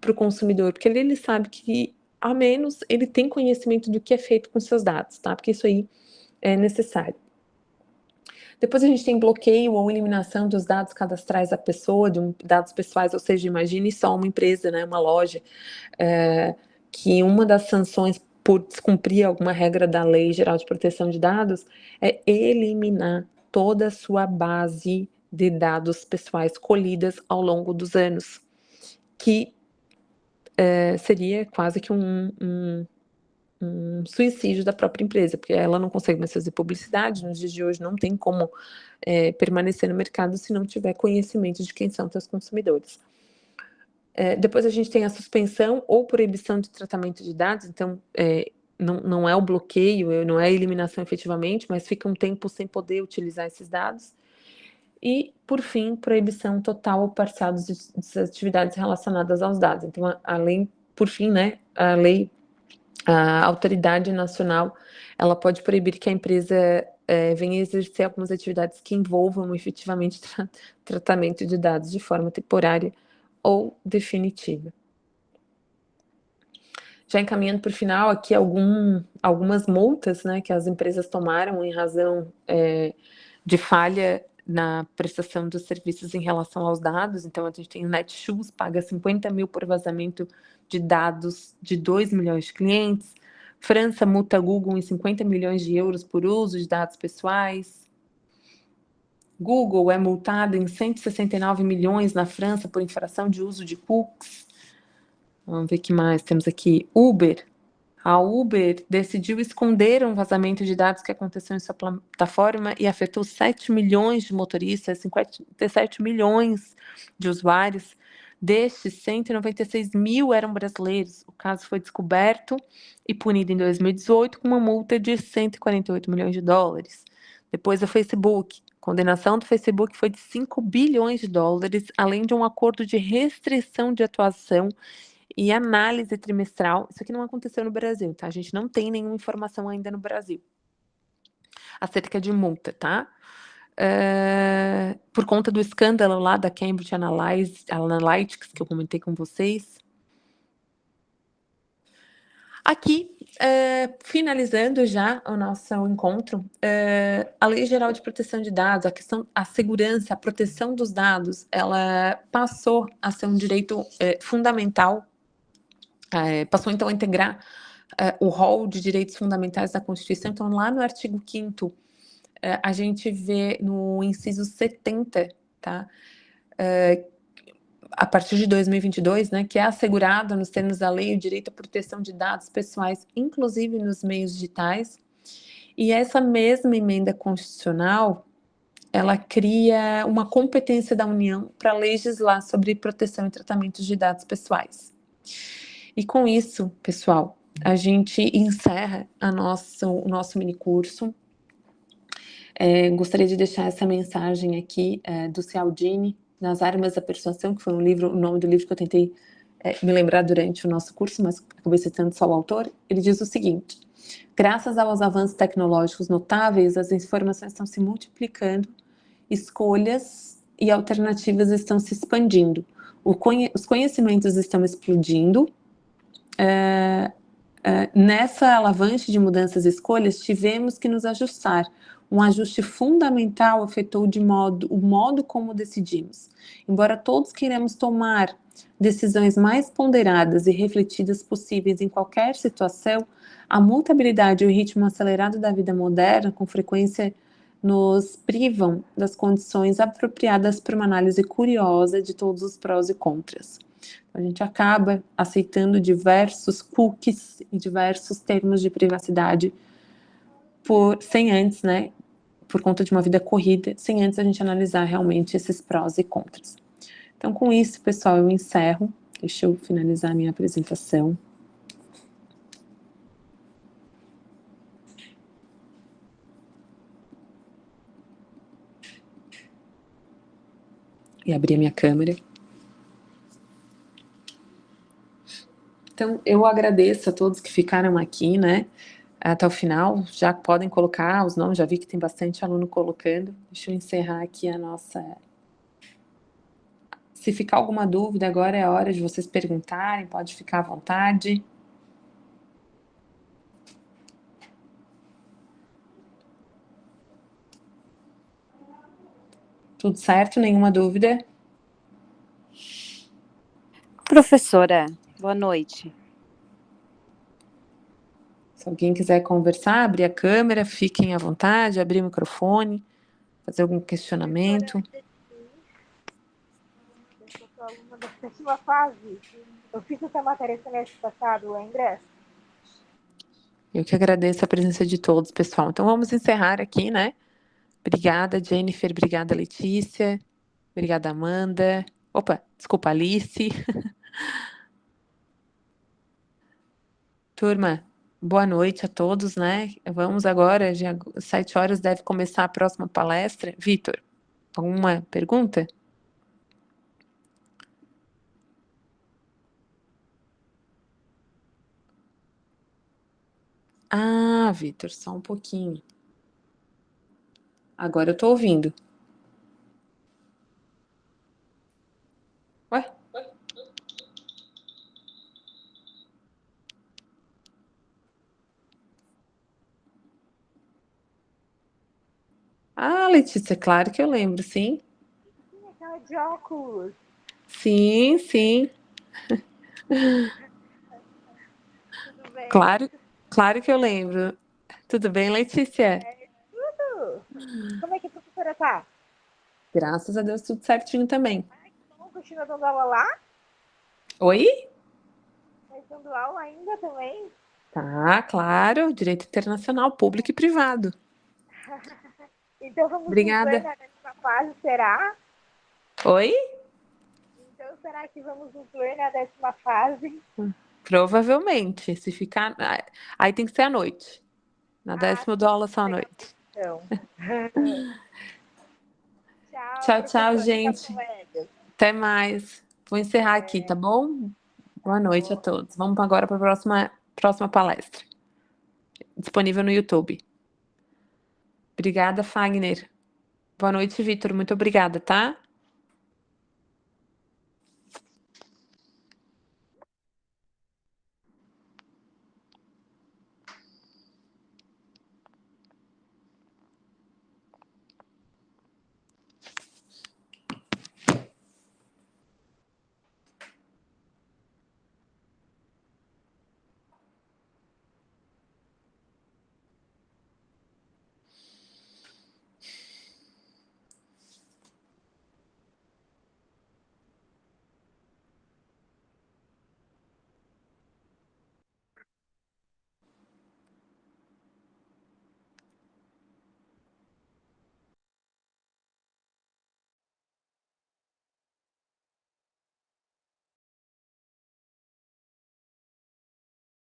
para o consumidor, porque ele sabe que, ao menos, ele tem conhecimento do que é feito com seus dados, tá? Porque isso aí é necessário. Depois a gente tem bloqueio ou eliminação dos dados cadastrais da pessoa, dados pessoais, ou seja, imagine só uma empresa, né, uma loja, que uma das sanções por descumprir alguma regra da Lei Geral de Proteção de Dados é eliminar toda a sua base de dados pessoais colhidas ao longo dos anos, que seria quase que um suicídio da própria empresa, porque ela não consegue mais fazer publicidade, nos dias de hoje não tem como permanecer no mercado se não tiver conhecimento de quem são seus consumidores. Depois a gente tem a suspensão ou proibição de tratamento de dados, então não é o bloqueio, não é a eliminação efetivamente, mas fica um tempo sem poder utilizar esses dados. E, por fim, proibição total ou parcial das atividades relacionadas aos dados. Então, por fim, né, a autoridade nacional, ela pode proibir que a empresa venha exercer algumas atividades que envolvam efetivamente tratamento de dados de forma temporária ou definitiva. Já encaminhando para o final, aqui algumas multas, né, que as empresas tomaram em razão de falha na prestação dos serviços em relação aos dados. Então, a gente tem o Netshoes, paga 50 mil por vazamento de dados de 2 milhões de clientes. França multa Google em 50 milhões de euros por uso de dados pessoais. Google é multado em 169 milhões na França por infração de uso de cookies. Vamos ver o que mais temos aqui. Uber. A Uber decidiu esconder um vazamento de dados que aconteceu em sua plataforma e afetou 7 milhões de motoristas, 57 milhões de usuários. Destes, 196 mil eram brasileiros. O caso foi descoberto e punido em 2018 com uma multa de 148 milhões de dólares. Depois, o Facebook. A condenação do Facebook foi de 5 bilhões de dólares, além de um acordo de restrição de atuação e análise trimestral. Isso aqui não aconteceu no Brasil, tá? A gente não tem nenhuma informação ainda no Brasil acerca de multa, tá? Por conta do escândalo lá da Cambridge Analytics, que eu comentei com vocês. Aqui, finalizando já o nosso encontro, a Lei Geral de Proteção de Dados, a segurança, a proteção dos dados, ela passou a ser um direito fundamental, passou então a integrar o rol de direitos fundamentais da Constituição. Então, lá no artigo 5º, a gente vê no inciso 70, tá? A partir de 2022, né, que é assegurado nos termos da lei o direito à proteção de dados pessoais, inclusive nos meios digitais. E essa mesma emenda constitucional, ela cria uma competência da União para legislar sobre proteção e tratamento de dados pessoais. E com isso, pessoal, a gente encerra o nosso minicurso. Gostaria de deixar essa mensagem aqui do Cialdini, Nas Armas da Persuasão, que foi o nome do livro que eu tentei me lembrar durante o nosso curso, mas acabei citando só o autor. Ele diz o seguinte: graças aos avanços tecnológicos notáveis, as informações estão se multiplicando, escolhas e alternativas estão se expandindo, os conhecimentos estão explodindo. Nessa alavanche de mudanças e escolhas, tivemos que nos ajustar. Um ajuste fundamental afetou o modo como decidimos. Embora todos queiramos tomar decisões mais ponderadas e refletidas possíveis em qualquer situação, a mutabilidade e o ritmo acelerado da vida moderna, com frequência, nos privam das condições apropriadas para uma análise curiosa de todos os prós e contras. A gente acaba aceitando diversos cookies e diversos termos de privacidade sem antes, né, por conta de uma vida corrida, sem antes a gente analisar realmente esses prós e contras. Então, com isso, pessoal, eu encerro. Deixa eu finalizar a minha apresentação. E abrir a minha câmera. Então, eu agradeço a todos que ficaram aqui, né, até o final. Já podem colocar os nomes, já vi que tem bastante aluno colocando. Deixa eu encerrar aqui a nossa... Se ficar alguma dúvida, agora é a hora de vocês perguntarem, pode ficar à vontade. Tudo certo? Nenhuma dúvida? Professora, boa noite. Se alguém quiser conversar, abrir a câmera, fiquem à vontade, abrir o microfone, fazer algum questionamento. Eu sou aluna da 7ª fase. Eu fiz essa matéria semestre passado, lembra? Eu que agradeço a presença de todos, pessoal. Então, vamos encerrar aqui, né? Obrigada, Jennifer. Obrigada, Letícia. Obrigada, Amanda. Opa, desculpa, Alice. Turma, boa noite a todos, né? Vamos agora, já 7 horas deve começar a próxima palestra. Vitor, alguma pergunta? Ah, Vitor, só um pouquinho. Agora eu tô ouvindo. Ué? Ah, Letícia, claro que eu lembro, sim. Sim, aquela de óculos. Sim, sim. Tudo bem? Claro que eu lembro. Tudo bem, Letícia? Tudo. Como é que a professora tá? Graças a Deus, tudo certinho também. Continua dando aula lá? Oi? Mas dando aula ainda também? Tá, claro. Direito internacional, público e privado. Então vamos Obrigada. nos ver na 10ª fase, será? Oi? Então será que vamos nos ver na 10ª fase? Provavelmente. Se ficar. Aí tem que ser à noite. Na 10ª eu dou aula só à noite. Então. Tchau, professora, gente. tchau, colegas. Até mais. Vou encerrar aqui, tá bom? Boa noite a todos. Vamos agora para a próxima palestra. Disponível no YouTube. Obrigada, Fagner. Boa noite, Vitor. Muito obrigada, tá?